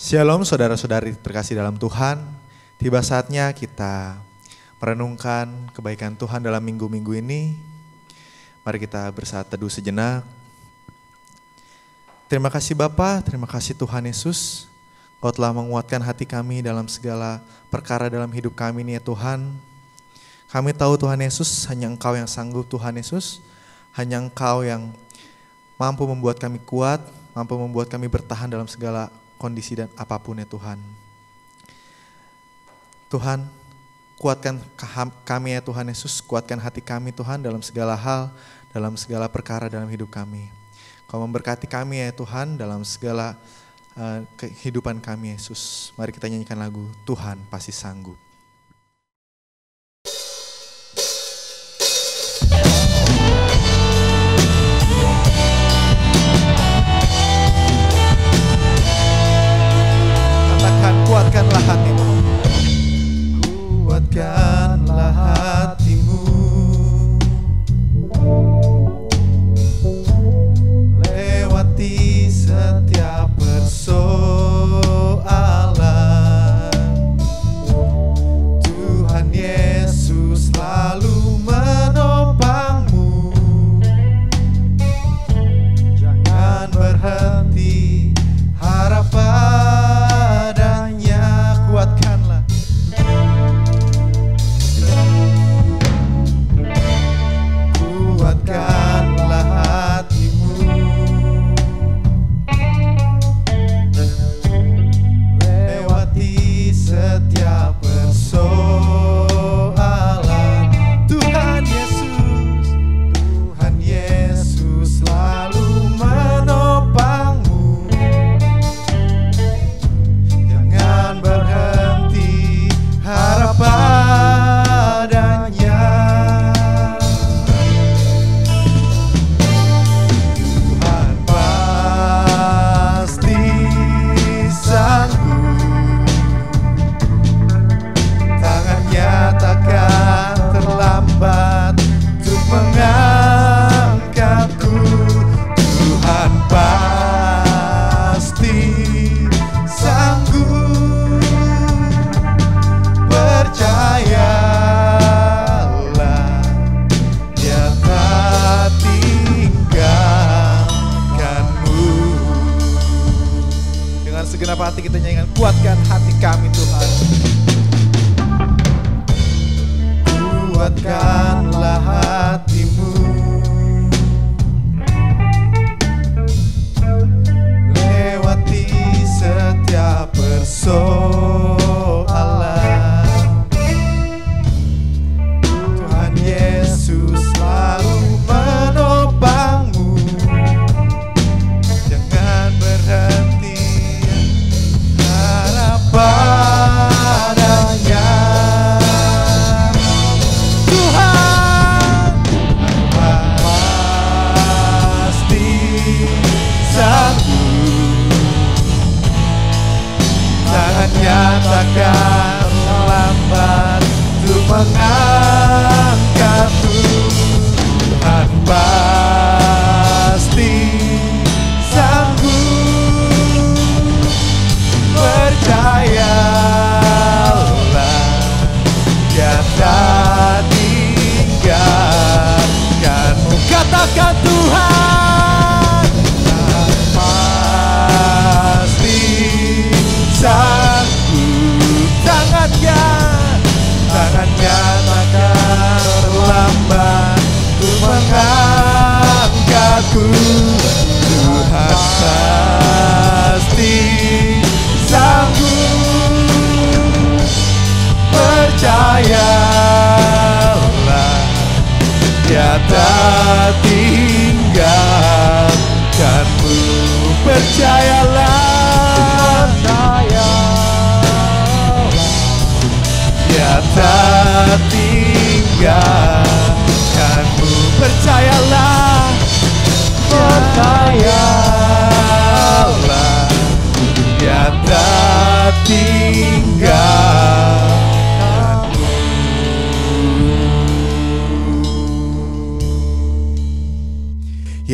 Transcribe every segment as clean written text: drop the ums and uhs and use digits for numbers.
Shalom saudara-saudari terkasih dalam Tuhan. Tiba saatnya kita merenungkan kebaikan Tuhan dalam minggu-minggu ini. Mari kita bersaat teduh sejenak. Terima kasih Bapa, terima kasih Tuhan Yesus. Kau telah menguatkan hati kami dalam segala perkara dalam hidup kami ini ya Tuhan. Kami tahu Tuhan Yesus, hanya Engkau yang sanggup Tuhan Yesus. Hanya Engkau yang mampu membuat kami kuat, mampu membuat kami bertahan dalam segala kondisi dan apapun ya Tuhan. Tuhan, kuatkan kami ya Tuhan Yesus, kuatkan hati kami Tuhan dalam segala hal, dalam segala perkara dalam hidup kami. Kau memberkati kami ya Tuhan dalam segala kehidupan kami Yesus. Mari kita nyanyikan lagu Tuhan Pasti Sanggup. Kuatkanlah hatimu, kuatkanlah hatimu, lewati setiap persoalan. Tuhan Yesus selalu menopangmu, jangan berhenti harapan. Hati kita nyanyikan, kuatkan hati kami Tuhan. Kuatkanlah hatimu, lewati setiap persoalan. Tuhan Yesus selalu menopangmu, jangan berhenti padanya. Tuhan pasti sanggup, tangannya takkan lambat untuk mengangkatmu. Tuhan pasti sanggup, percayalah, Dia tak tinggalkanmu. Katakan Tuhan pasti sanggup, tangannya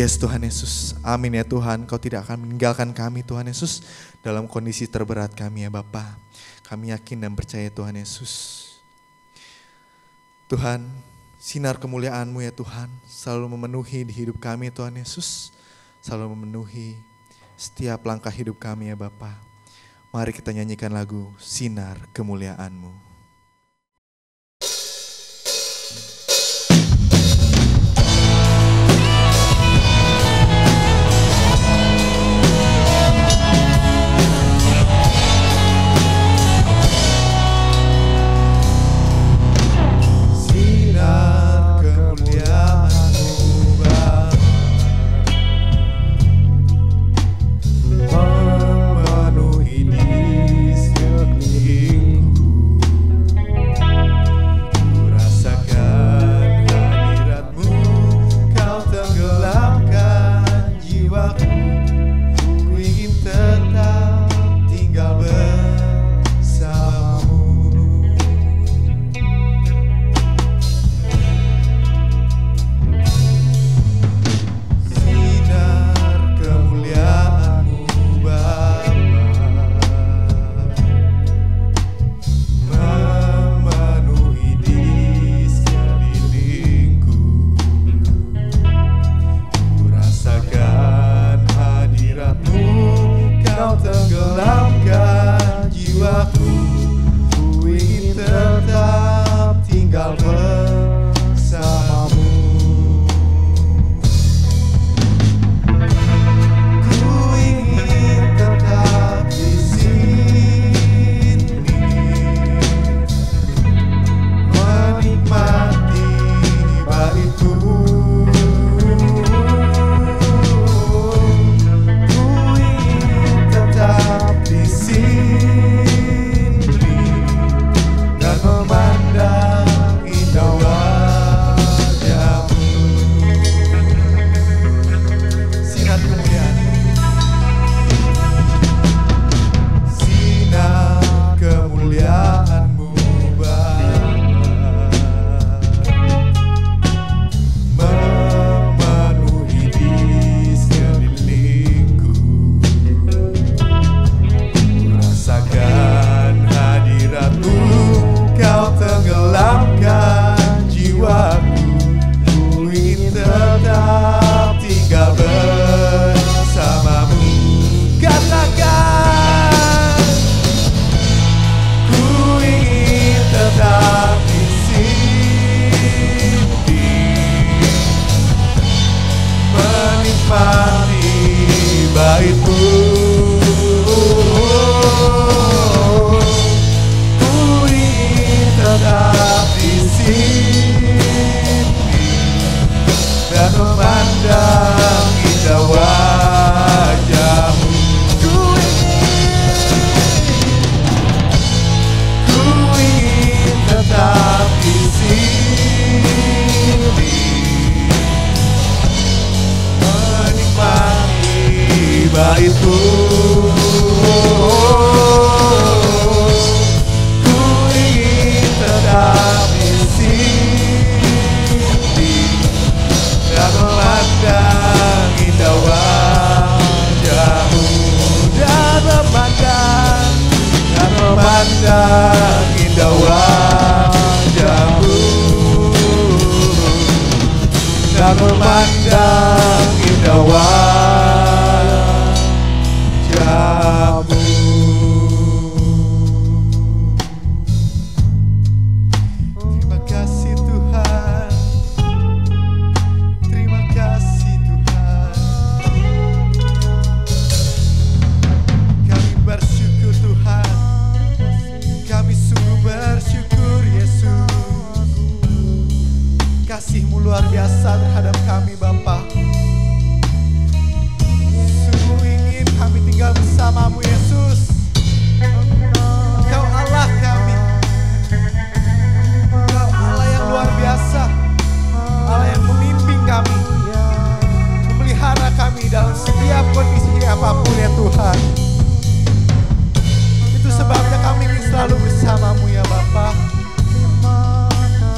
Yes Tuhan Yesus, amin ya Tuhan, Kau tidak akan meninggalkan kami Tuhan Yesus dalam kondisi terberat kami ya Bapa. Kami yakin dan percaya Tuhan Yesus. Tuhan, sinar kemuliaan-Mu ya Tuhan selalu memenuhi di hidup kami Tuhan Yesus. Selalu memenuhi setiap langkah hidup kami ya Bapa. Mari kita nyanyikan lagu Sinar Kemuliaan-Mu.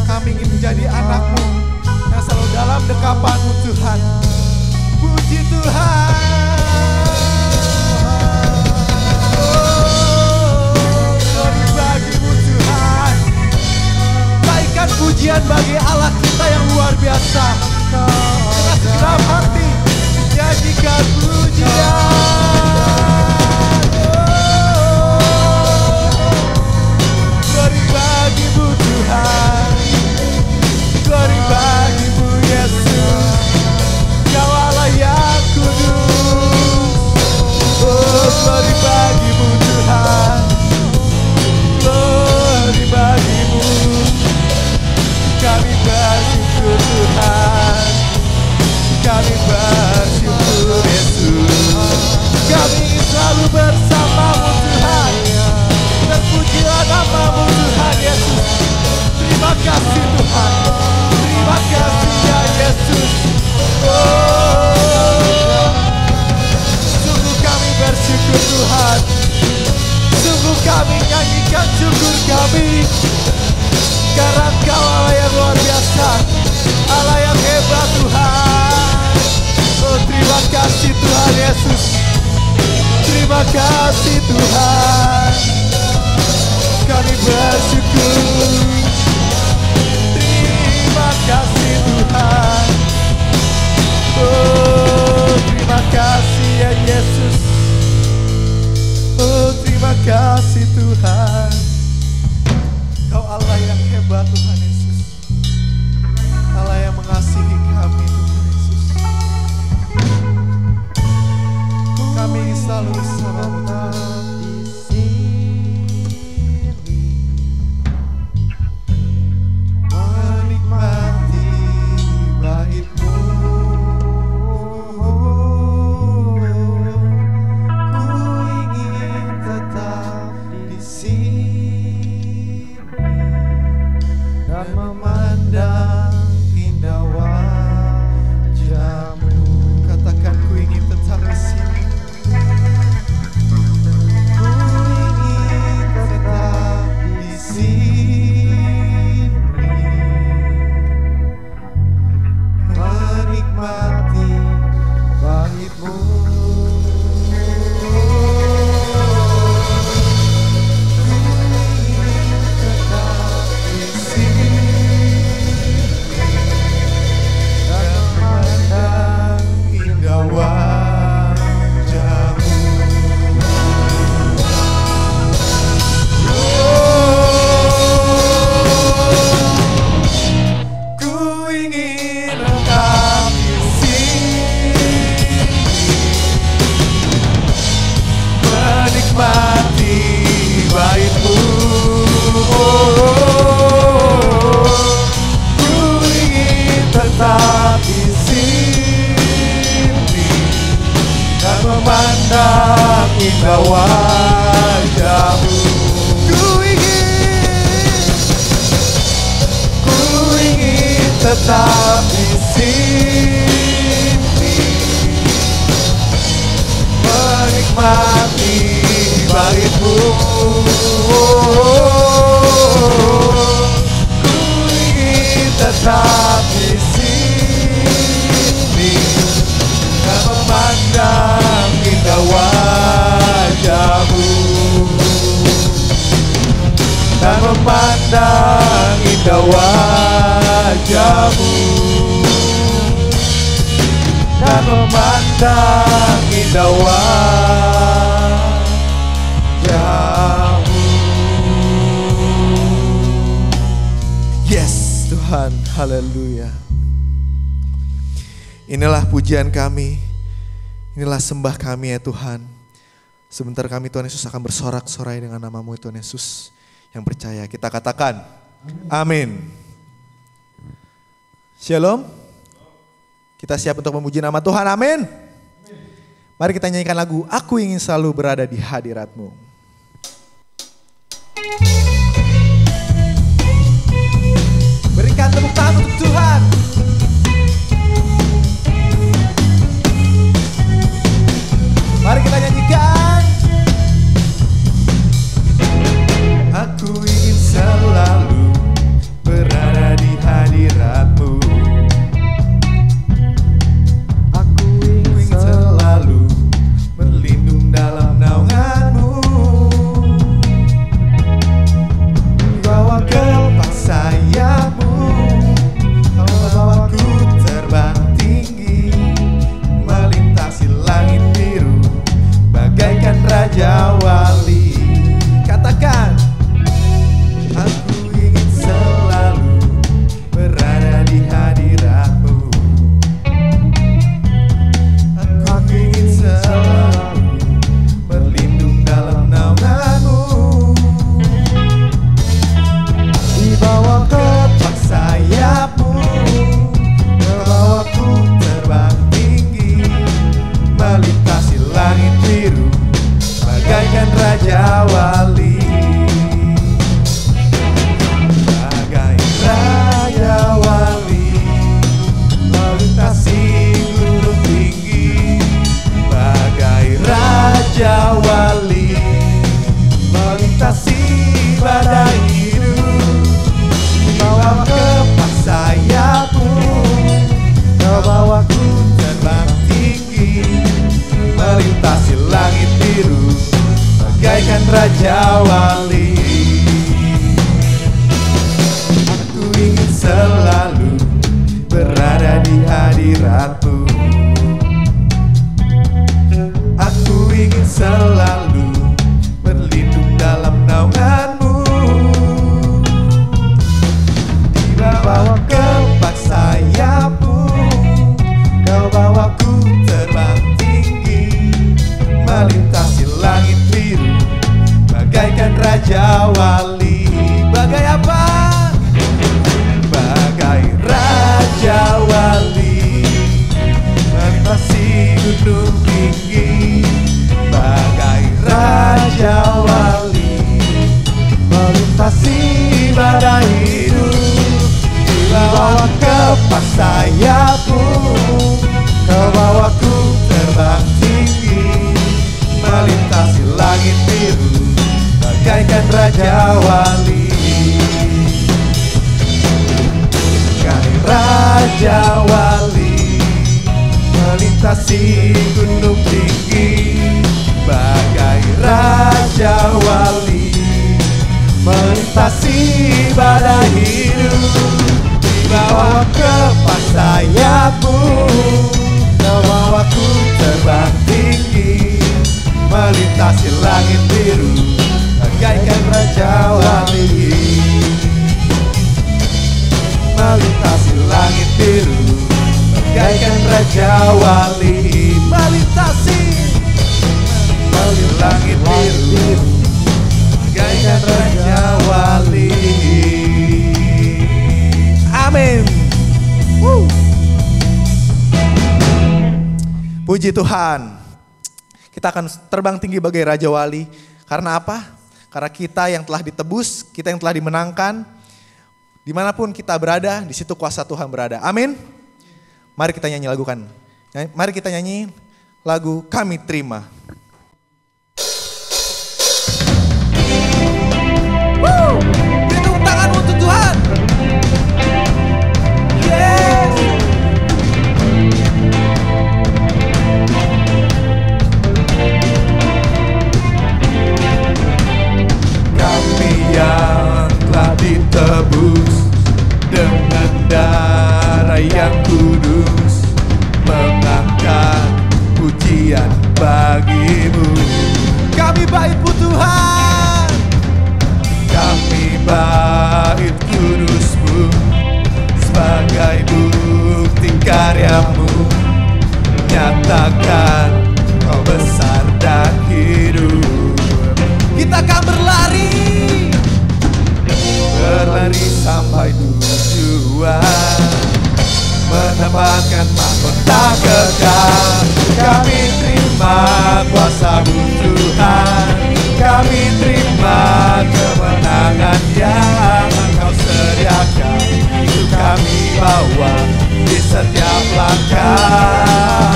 Kami ingin menjadi anak-Mu yang selalu dalam dekapan-Mu, pujian bagi Allah kita yang luar biasa. Dengan segenap hati nyanyikan pujian. Glory bagimu Tuhan, glory bagimu Yesus, Kau Allah yang kudus. Oh, glory bagimu Tuhan, glory bagimu. Kami bersyukur Tuhan, kami bersyukur Yesus. Kami ingin selalu bersamamu Tuhan. Terpujilah namamu Tuhan Yesus. Terima kasih Tuhan, terima kasih ya Yesus. Oh, sungguh kami bersyukur Tuhan, sungguh kami nyanyikan syukur kami, karena Kau Allah yang luar biasa, Allah yang hebat Tuhan. Oh, terima kasih Tuhan Yesus, terima kasih Tuhan. Kami bersyukur, terima kasih Tuhan. Oh, terima kasih ya Yesus. Oh, terima kasih Tuhan. Kau Allah yang hebat Tuhan Yesus, Allah yang mengasihi kami Tuhan Yesus. Kami ingin selalu bersamamu Tuhan. Menikmati baitmu, ku ingin tetap di sini dan memandang indah wajahmu. Katakan, ku ingin tetap di sini. Ku ingin tetap di sini, menikmati baitmu. Indah wajahmu, ku ingin tetap di sini, menikmati baitmu. Ku ingin tetap di sini dan memandang indah wajahmu, dan memandang indah wajahmu, dan memandang indah wajahmu. Yes Tuhan, haleluya. Inilah pujian kami, inilah sembah kami ya Tuhan. Sebentar kami Tuhan Yesus akan bersorak-sorai dengan namamu Tuhan Yesus. Yang percaya kita katakan amin. Shalom. Kita siap untuk memuji nama Tuhan, amin. Mari kita nyanyikan lagu Aku Ingin Selalu Berada di Hadirat-Mu. Berikan tepuk tangan untuk Tuhan. Mari kita nyanyikan. Aku ingin selalu berada di hadirat-Mu. Aku ingin selalu berlindung dalam naungan-Mu. Raja Wali, melintasi gunung tinggi. Bagai Raja Wali, melintasi badai hidup. Dibawa ke sayapmu, membawaku terbang tinggi, melintasi langit biru, bagaikan Raja Wali. Melintasi langit biru, bagaikan Raja Wali. Melintasi langit biru, bagaikan Raja Wali. Amin. Puji Tuhan. Kita akan terbang tinggi bagai Raja Wali. Karena apa? Karena kita yang telah ditebus, kita yang telah dimenangkan. Dimanapun kita berada, di situ kuasa Tuhan berada. Amin. Mari kita nyanyi lagu kan. Mari kita nyanyi lagu Kami Terima. Beri tepuk tangan untuk Tuhan. Yes. Kami yang telah ditebus dengan darah yang kudus, mengangkat pujian bagimu. Kami baitmu Tuhan, kami bait kudusmu, sebagai bukti karyamu, nyatakan kau besar dan hidup. Kita akan berlari sampai tujuan, mendapatkan mahkota kekal. Kami terima kuasa-Mu Tuhan, kami terima kemenangan yang Engkau sediakan untuk kami bawa di setiap langkah.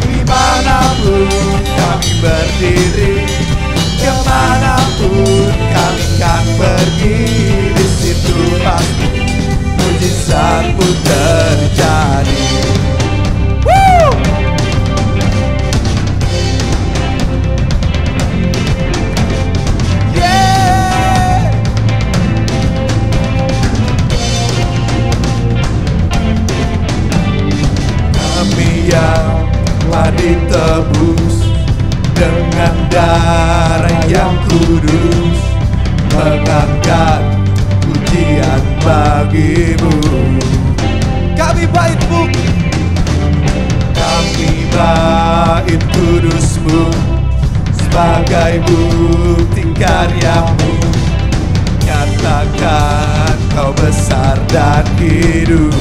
Dimanapun kami berdiri, kemanapun kami akan pergi, di situ pasti mujizat-Mu terjadi. Woo! Yeah! Kami yang telah ditebus dengan darah yang kudus, mengangkat pujian bagimu. Kami bait-Mu, kami bait kudus-Mu, sebagai bukti karya-Mu, nyatakan kau besar dan hidup.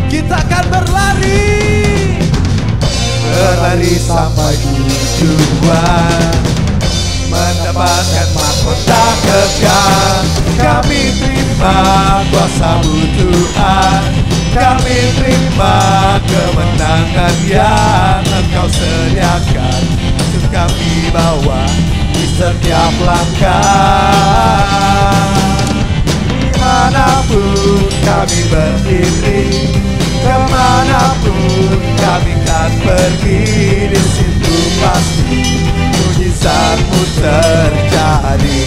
Kita akan berlari sampai tujuan, mendapatkan mahkota kekal. Kami terima kuasa-Mu Tuhan, kami terima kemenangan yang Engkau sediakan untuk kami bawa di setiap langkah. Dimanapun kami berdiri, kemanapun kami akan pergi, di situ pasti mujizat-Mu terjadi.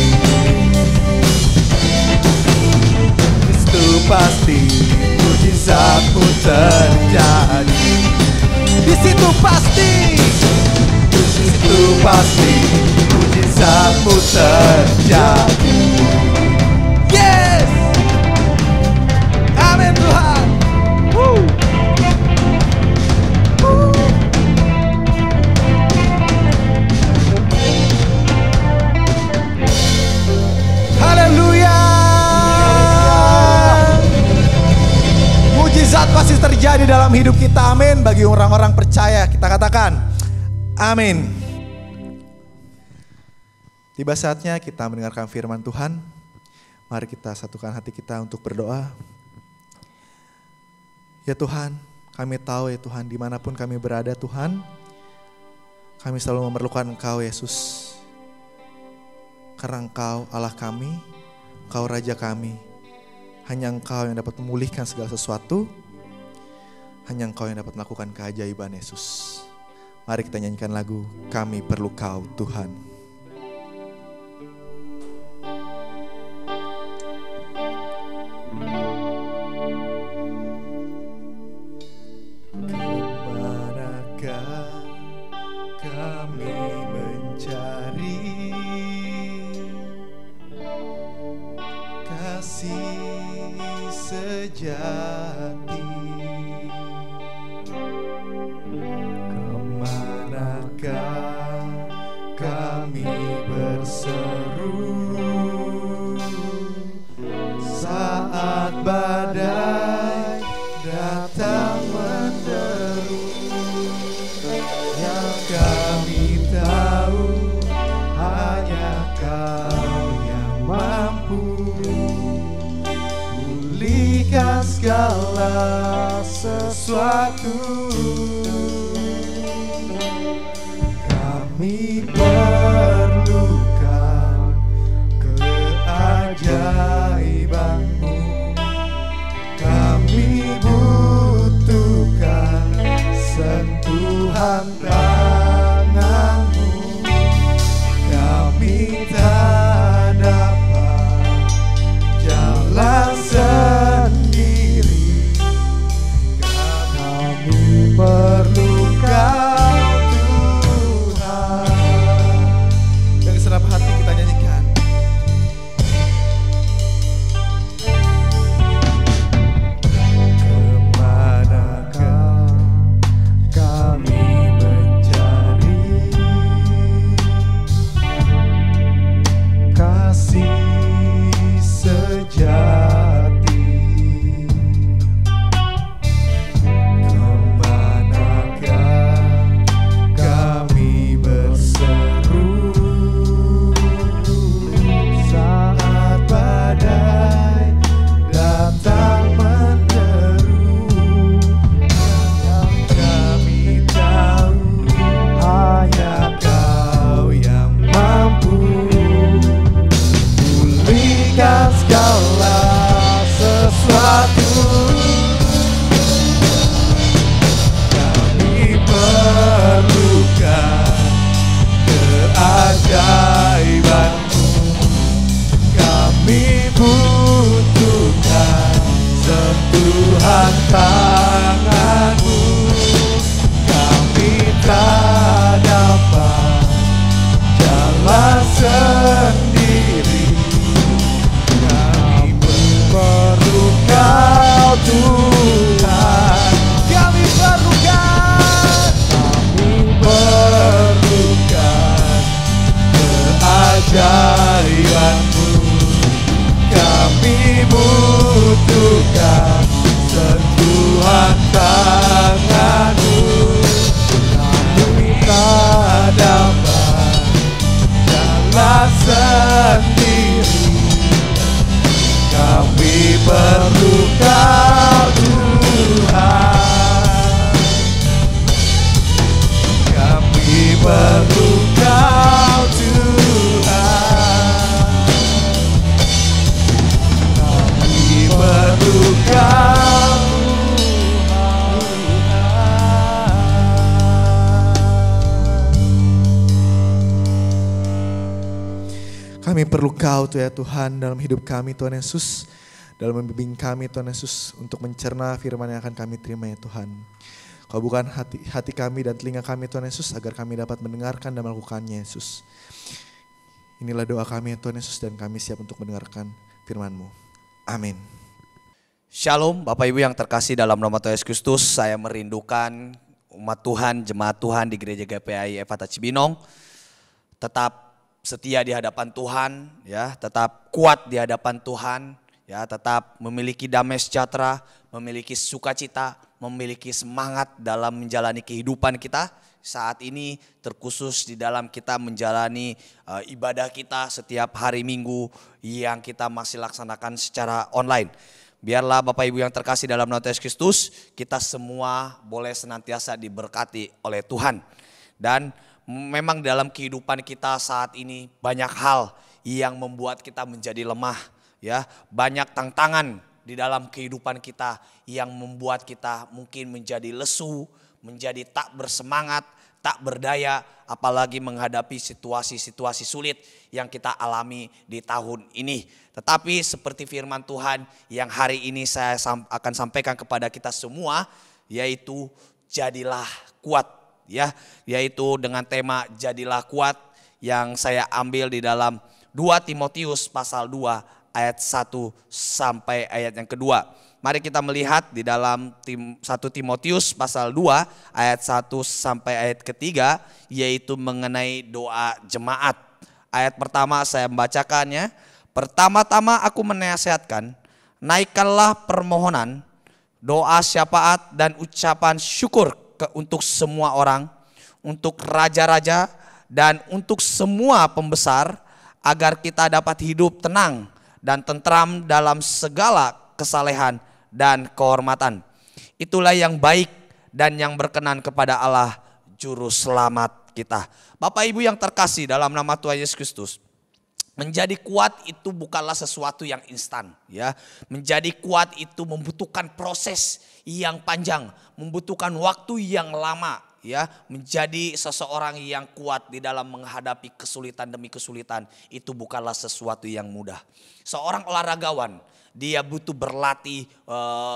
Di situ pasti mujizat-Mu terjadi. Di situ pasti mujizat-Mu terjadi. Yes, amin Tuhan. Haleluya. Mujizat pasti terjadi dalam hidup kita, amin. Bagi orang-orang percaya, kita katakan amin. Tiba saatnya kita mendengarkan firman Tuhan. Mari kita satukan hati kita untuk berdoa. Ya Tuhan, kami tahu ya Tuhan, dimanapun kami berada Tuhan, kami selalu memerlukan Engkau Yesus. Karena Engkau Allah kami, Engkau Raja kami. Hanya Engkau yang dapat memulihkan segala sesuatu. Hanya Engkau yang dapat melakukan keajaiban, Yesus. Mari kita nyanyikan lagu Kami Perlu Kau Tuhan. Kemanakah kami mencari kasih sejati? Kemanakah kami berseru saat badai datang menderu? Yang kami tahu hanya Kau yang mampu pulihkan segala sesuatu. Kami perlukan keajaiban-Mu. Kami butuhkan sentuhan tangan-Mu. Kami tak dapat jalan sendiri. Kami perlu Kau Tuhan. Dari senap hati kita nyanyikan. Kemanakah kami mencari kasih sejati? Kemanakah kami berseru saat badai datang menderu? Yang kami tahu hanya Kau yang mampu pulihkan segala sesuatu. Kami perlukan keajaiban-Mu. Kami butuhkan sentuhan tangan-Mu. Kami tak dapat jalan sendiri. Kami perlu Kau Tuhan. Kami perlukan keajaiban-Mu. Kami butuhkan sentuhan tangan-Mu. Kami tak dapat jalan sendiri. Kami perlu Kau Tuhan. Kami perlu Kau Tuhan. Kami perlu Kau Tuhan. Kami perlu Kau tuh ya Tuhan dalam hidup kami Tuhan Yesus. Dalam membimbing kami Tuhan Yesus untuk mencerna firman yang akan kami terima ya Tuhan. Kau bukan hati kami dan telinga kami Tuhan Yesus agar kami dapat mendengarkan dan melakukannya Yesus. Inilah doa kami ya Tuhan Yesus dan kami siap untuk mendengarkan firman-Mu. Amin. Shalom Bapak Ibu yang terkasih dalam nama Tuhan Yesus Kristus. Saya merindukan umat Tuhan, jemaat Tuhan di Gereja GPI Efata Cibinong tetap setia di hadapan Tuhan, ya, tetap kuat di hadapan Tuhan, ya, tetap memiliki damai sejahtera, memiliki sukacita, memiliki semangat dalam menjalani kehidupan kita saat ini, terkhusus di dalam kita menjalani ibadah kita setiap hari Minggu yang kita masih laksanakan secara online. Biarlah Bapak Ibu yang terkasih dalam nama Yesus Kristus, kita semua boleh senantiasa diberkati oleh Tuhan. Dan memang dalam kehidupan kita saat ini banyak hal yang membuat kita menjadi lemah, ya, banyak tantangan di dalam kehidupan kita yang membuat kita mungkin menjadi lesu, menjadi tak bersemangat, tak berdaya, apalagi menghadapi situasi-situasi sulit yang kita alami di tahun ini. Tetapi seperti firman Tuhan yang hari ini saya akan sampaikan kepada kita semua, yaitu jadilah kuat, ya, yaitu dengan tema jadilah kuat yang saya ambil di dalam 2 Timotius pasal 2 ayat 1 sampai ayat yang kedua. Mari kita melihat di dalam 1 Timotius pasal 2 ayat 1 sampai ayat ketiga, yaitu mengenai doa jemaat. Ayat pertama saya membacakannya. Pertama-tama aku menasihatkan, naikkanlah permohonan, doa syafaat dan ucapan syukur untuk semua orang, untuk raja-raja dan untuk semua pembesar, agar kita dapat hidup tenang dan tentram dalam segala kesalehan dan kehormatan. Itulah yang baik dan yang berkenan kepada Allah Juru Selamat kita. Bapak Ibu yang terkasih dalam nama Tuhan Yesus Kristus, menjadi kuat itu bukanlah sesuatu yang instan, ya. Menjadi kuat itu membutuhkan proses yang panjang, membutuhkan waktu yang lama, ya. Menjadi seseorang yang kuat di dalam menghadapi kesulitan demi kesulitan itu bukanlah sesuatu yang mudah. Seorang olahragawan, dia butuh berlatih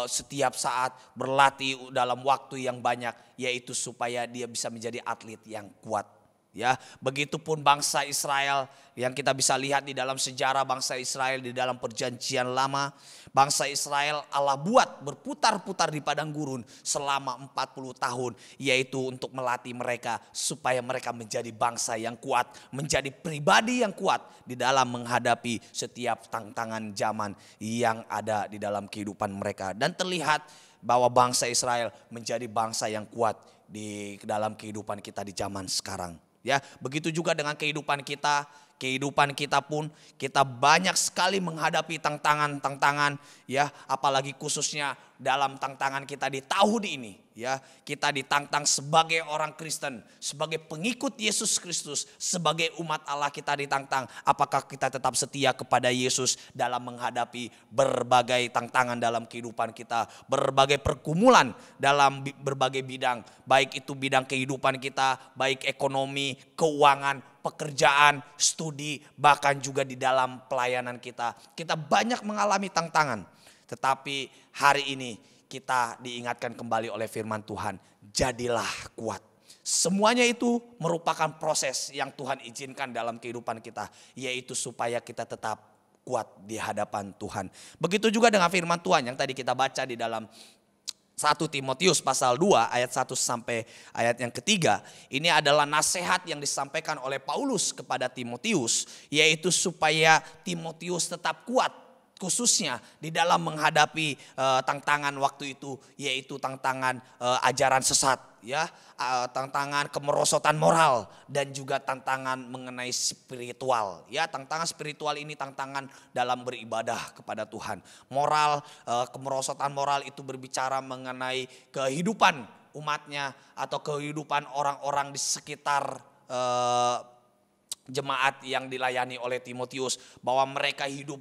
setiap saat, berlatih dalam waktu yang banyak, yaitu supaya dia bisa menjadi atlet yang kuat. Ya, begitupun bangsa Israel yang kita bisa lihat di dalam sejarah bangsa Israel di dalam perjanjian lama. Bangsa Israel Allah buat berputar-putar di padang gurun selama 40 tahun. Yaitu untuk melatih mereka supaya mereka menjadi bangsa yang kuat. Menjadi pribadi yang kuat di dalam menghadapi setiap tantangan zaman yang ada di dalam kehidupan mereka. Dan terlihat bahwa bangsa Israel menjadi bangsa yang kuat di dalam kehidupan kita di zaman sekarang. Ya, begitu juga dengan kehidupan kita. Kehidupan kita pun kita banyak sekali menghadapi tantangan-tantangan, ya, apalagi khususnya dalam tantangan kita di tahun ini, ya. Kita ditantang sebagai orang Kristen, sebagai pengikut Yesus Kristus, sebagai umat Allah kita ditantang apakah kita tetap setia kepada Yesus dalam menghadapi berbagai tantangan dalam kehidupan kita, berbagai pergumulan dalam berbagai bidang, baik itu bidang kehidupan kita, baik ekonomi, keuangan, pekerjaan, studi, bahkan juga di dalam pelayanan kita. Kita banyak mengalami tantangan. Tetapi hari ini kita diingatkan kembali oleh firman Tuhan, jadilah kuat. Semuanya itu merupakan proses yang Tuhan izinkan dalam kehidupan kita, yaitu supaya kita tetap kuat di hadapan Tuhan. Begitu juga dengan firman Tuhan yang tadi kita baca di dalam 1 Timotius pasal 2 ayat 1 sampai ayat yang ketiga. Ini adalah nasihat yang disampaikan oleh Paulus kepada Timotius, yaitu supaya Timotius tetap kuat, khususnya di dalam menghadapi tantangan waktu itu, yaitu tantangan ajaran sesat, ya, tantangan kemerosotan moral dan juga tantangan mengenai spiritual, ya. Tantangan spiritual ini tantangan dalam beribadah kepada Tuhan. Moral, kemerosotan moral itu berbicara mengenai kehidupan umatnya atau kehidupan orang-orang di sekitar jemaat yang dilayani oleh Timotius, bahwa mereka hidup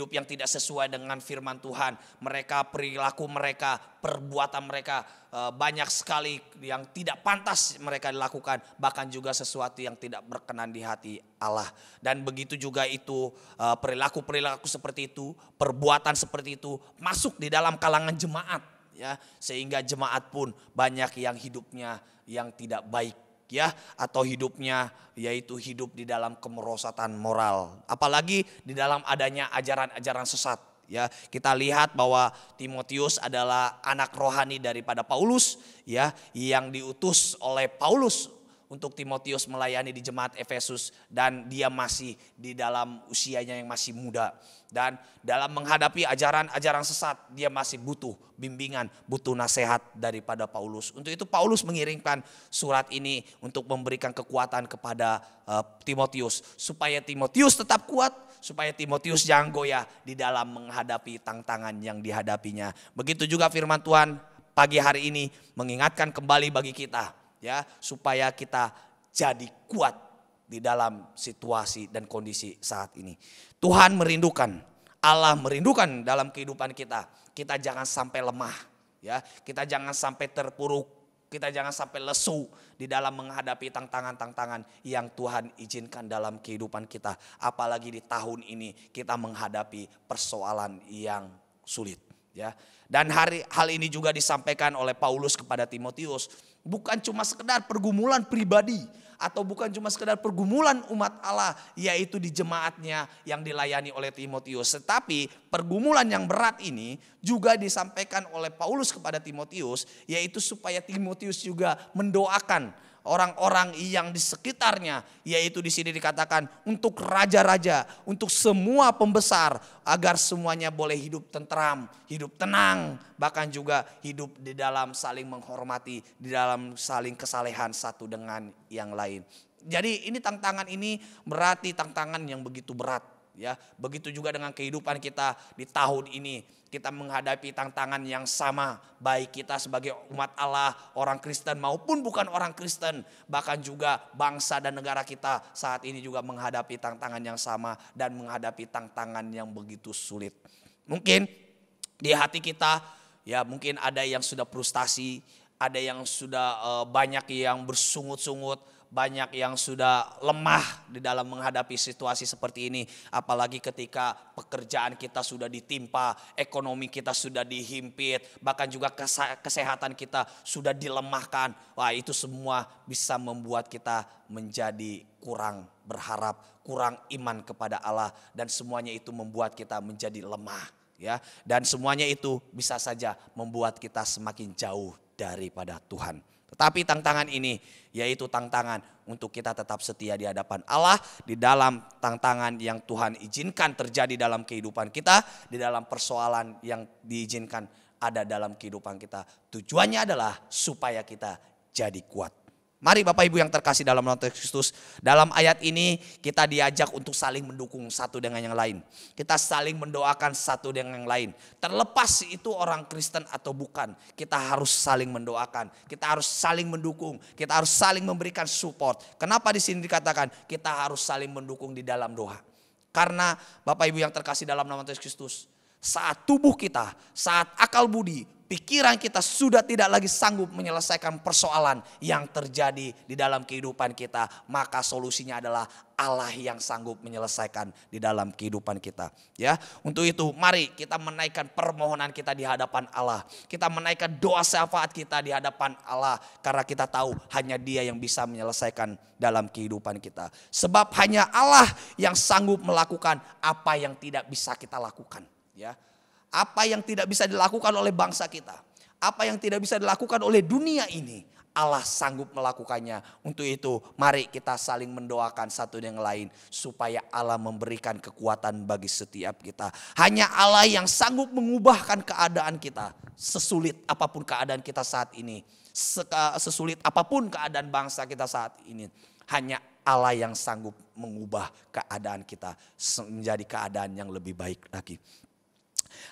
yang tidak sesuai dengan firman Tuhan. Mereka, perilaku mereka, perbuatan mereka banyak sekali yang tidak pantas mereka dilakukan, bahkan juga sesuatu yang tidak berkenan di hati Allah. Dan begitu juga itu perilaku seperti itu, perbuatan seperti itu masuk di dalam kalangan jemaat, ya, sehingga jemaat pun banyak yang hidupnya yang tidak baik, ya, atau hidupnya yaitu hidup di dalam kemerosotan moral, apalagi di dalam adanya ajaran-ajaran sesat, ya. Kita lihat bahwa Timotius adalah anak rohani daripada Paulus, ya, yang diutus oleh Paulus untuk Timotius melayani di jemaat Efesus, dan dia masih di dalam usianya yang masih muda. Dan dalam menghadapi ajaran-ajaran sesat, dia masih butuh bimbingan, butuh nasihat daripada Paulus. Untuk itu Paulus mengirimkan surat ini untuk memberikan kekuatan kepada Timotius, supaya Timotius tetap kuat, supaya Timotius jangan goyah di dalam menghadapi tantangan yang dihadapinya. Begitu juga firman Tuhan pagi hari ini mengingatkan kembali bagi kita, ya, supaya kita jadi kuat di dalam situasi dan kondisi saat ini. Tuhan merindukan Allah merindukan dalam kehidupan kita. Kita jangan sampai lemah, ya. Kita jangan sampai terpuruk, kita jangan sampai lesu di dalam menghadapi tantangan-tantangan yang Tuhan izinkan dalam kehidupan kita. Apalagi di tahun ini kita menghadapi persoalan yang sulit, ya. Dan hal ini juga disampaikan oleh Paulus kepada Timotius. Bukan cuma sekedar pergumulan pribadi atau bukan cuma sekedar pergumulan umat Allah, yaitu di jemaatnya yang dilayani oleh Timotius. Tetapi pergumulan yang berat ini juga disampaikan oleh Paulus kepada Timotius, yaitu supaya Timotius juga mendoakan orang-orang yang di sekitarnya, yaitu di sini dikatakan untuk raja-raja, untuk semua pembesar, agar semuanya boleh hidup tentram, hidup tenang, bahkan juga hidup di dalam saling menghormati, di dalam saling kesalehan satu dengan yang lain. Jadi ini tantangan ini berarti tantangan yang begitu berat, ya. Begitu juga dengan kehidupan kita di tahun ini. Kita menghadapi tantangan yang sama, baik kita sebagai umat Allah, orang Kristen maupun bukan orang Kristen. Bahkan juga bangsa dan negara kita saat ini juga menghadapi tantangan yang sama dan menghadapi tantangan yang begitu sulit. Mungkin di hati kita, ya mungkin ada yang sudah frustasi, ada yang sudah banyak yang bersungut-sungut, banyak yang sudah lemah di dalam menghadapi situasi seperti ini. Apalagi ketika pekerjaan kita sudah ditimpa, ekonomi kita sudah dihimpit, bahkan juga kesehatan kita sudah dilemahkan. Wah, itu semua bisa membuat kita menjadi kurang berharap, kurang iman kepada Allah, dan semuanya itu membuat kita menjadi lemah, ya. Dan semuanya itu bisa saja membuat kita semakin jauh daripada Tuhan. Tetapi tantangan ini yaitu tantangan untuk kita tetap setia di hadapan Allah, di dalam tantangan yang Tuhan izinkan terjadi dalam kehidupan kita, di dalam persoalan yang diizinkan ada dalam kehidupan kita. Tujuannya adalah supaya kita jadi kuat. Mari Bapak Ibu yang terkasih dalam nama Tuhan Kristus, dalam ayat ini kita diajak untuk saling mendukung satu dengan yang lain. Kita saling mendoakan satu dengan yang lain. Terlepas itu orang Kristen atau bukan, kita harus saling mendoakan. Kita harus saling mendukung, kita harus saling memberikan support. Kenapa di sini dikatakan kita harus saling mendukung di dalam doa? Karena Bapak Ibu yang terkasih dalam nama Tuhan Kristus, saat tubuh kita, saat akal budi, pikiran kita sudah tidak lagi sanggup menyelesaikan persoalan yang terjadi di dalam kehidupan kita, maka solusinya adalah Allah yang sanggup menyelesaikan di dalam kehidupan kita, ya. Untuk itu mari kita menaikkan permohonan kita di hadapan Allah. Kita menaikkan doa syafaat kita di hadapan Allah, karena kita tahu hanya Dia yang bisa menyelesaikan dalam kehidupan kita. Sebab hanya Allah yang sanggup melakukan apa yang tidak bisa kita lakukan, ya. Apa yang tidak bisa dilakukan oleh bangsa kita, apa yang tidak bisa dilakukan oleh dunia ini, Allah sanggup melakukannya. Untuk itu mari kita saling mendoakan satu dengan lain, supaya Allah memberikan kekuatan bagi setiap kita. Hanya Allah yang sanggup mengubahkan keadaan kita, sesulit apapun keadaan kita saat ini, sesulit apapun keadaan bangsa kita saat ini. Hanya Allah yang sanggup mengubah keadaan kita menjadi keadaan yang lebih baik lagi.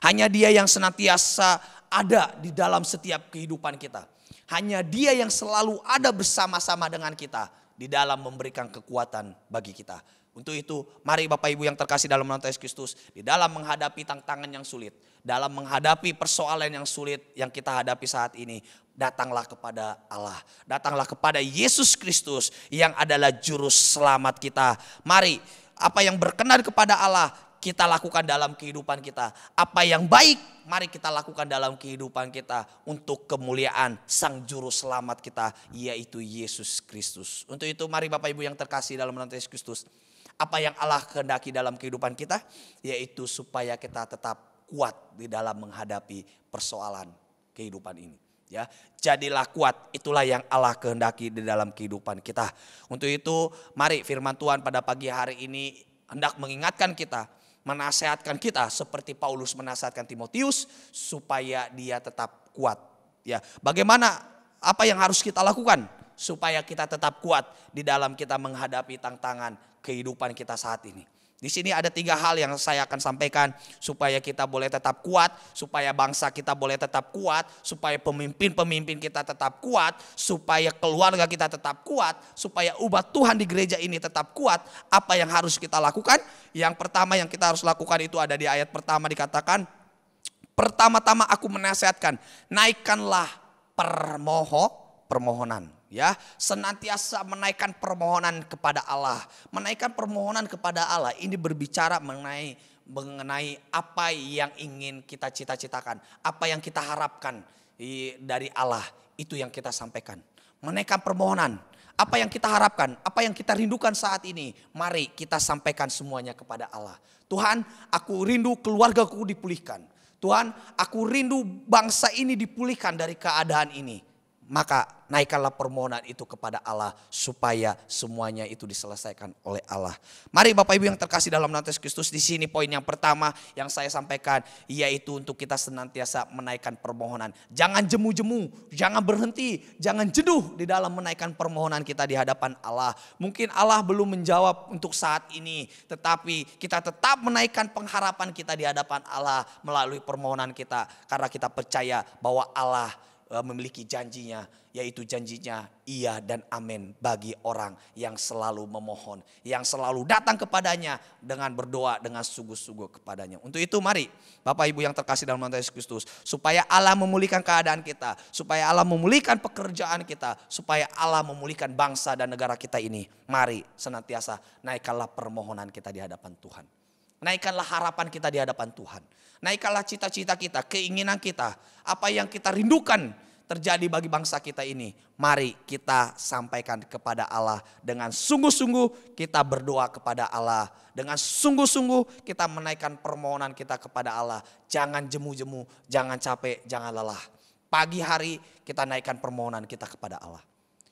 Hanya Dia yang senantiasa ada di dalam setiap kehidupan kita. Hanya Dia yang selalu ada bersama-sama dengan kita di dalam memberikan kekuatan bagi kita. Untuk itu mari Bapak Ibu yang terkasih dalam nama Yesus Kristus, di dalam menghadapi tantangan yang sulit, dalam menghadapi persoalan yang sulit yang kita hadapi saat ini, datanglah kepada Allah. Datanglah kepada Yesus Kristus yang adalah juru selamat kita. Mari apa yang berkenan kepada Allah kita lakukan dalam kehidupan kita. Apa yang baik mari kita lakukan dalam kehidupan kita untuk kemuliaan Sang Juru Selamat kita, yaitu Yesus Kristus. Untuk itu mari Bapak Ibu yang terkasih dalam nama Yesus Kristus, apa yang Allah kehendaki dalam kehidupan kita, yaitu supaya kita tetap kuat di dalam menghadapi persoalan kehidupan ini. Ya, jadilah kuat, itulah yang Allah kehendaki di dalam kehidupan kita. Untuk itu mari firman Tuhan pada pagi hari ini hendak mengingatkan kita, menasehatkan kita seperti Paulus menasehatkan Timotius supaya dia tetap kuat. Ya, bagaimana, apa yang harus kita lakukan supaya kita tetap kuat di dalam kita menghadapi tantangan kehidupan kita saat ini? Di sini ada 3 hal yang saya akan sampaikan supaya kita boleh tetap kuat, supaya bangsa kita boleh tetap kuat, supaya pemimpin-pemimpin kita tetap kuat, supaya keluarga kita tetap kuat, supaya umat Tuhan di gereja ini tetap kuat. Apa yang harus kita lakukan? Yang pertama yang kita harus lakukan itu ada di ayat pertama, dikatakan, pertama-tama aku menasihatkan, naikkanlah permohonan. Ya, senantiasa menaikkan permohonan kepada Allah. Menaikkan permohonan kepada Allah ini berbicara mengenai apa yang ingin kita cita-citakan, apa yang kita harapkan dari Allah, itu yang kita sampaikan. Menaikkan permohonan, apa yang kita harapkan, apa yang kita rindukan saat ini, mari kita sampaikan semuanya kepada Allah. Tuhan, aku rindu keluargaku dipulihkan. Tuhan, aku rindu bangsa ini dipulihkan dari keadaan ini. Maka naikkanlah permohonan itu kepada Allah supaya semuanya itu diselesaikan oleh Allah. Mari Bapak Ibu yang terkasih dalam nama Yesus Kristus, di sini poin yang pertama yang saya sampaikan yaitu untuk kita senantiasa menaikkan permohonan. Jangan jemu-jemu, jangan berhenti, jangan jenuh di dalam menaikkan permohonan kita di hadapan Allah. Mungkin Allah belum menjawab untuk saat ini, tetapi kita tetap menaikkan pengharapan kita di hadapan Allah melalui permohonan kita, karena kita percaya bahwa Allah memiliki janjinya, yaitu janjinya iya dan amin bagi orang yang selalu memohon, yang selalu datang kepadanya dengan berdoa dengan sungguh-sungguh kepadanya. Untuk itu mari Bapak Ibu yang terkasih dalam nama Yesus Kristus, supaya Allah memulihkan keadaan kita, supaya Allah memulihkan pekerjaan kita, supaya Allah memulihkan bangsa dan negara kita ini, mari senantiasa naikkanlah permohonan kita di hadapan Tuhan. Naikkanlah harapan kita di hadapan Tuhan. Naikkanlah cita-cita kita, keinginan kita, apa yang kita rindukan terjadi bagi bangsa kita ini. Mari kita sampaikan kepada Allah dengan sungguh-sungguh, kita berdoa kepada Allah. Dengan sungguh-sungguh kita menaikkan permohonan kita kepada Allah. Jangan jemu-jemu, jangan capek, jangan lelah. Pagi hari kita naikkan permohonan kita kepada Allah.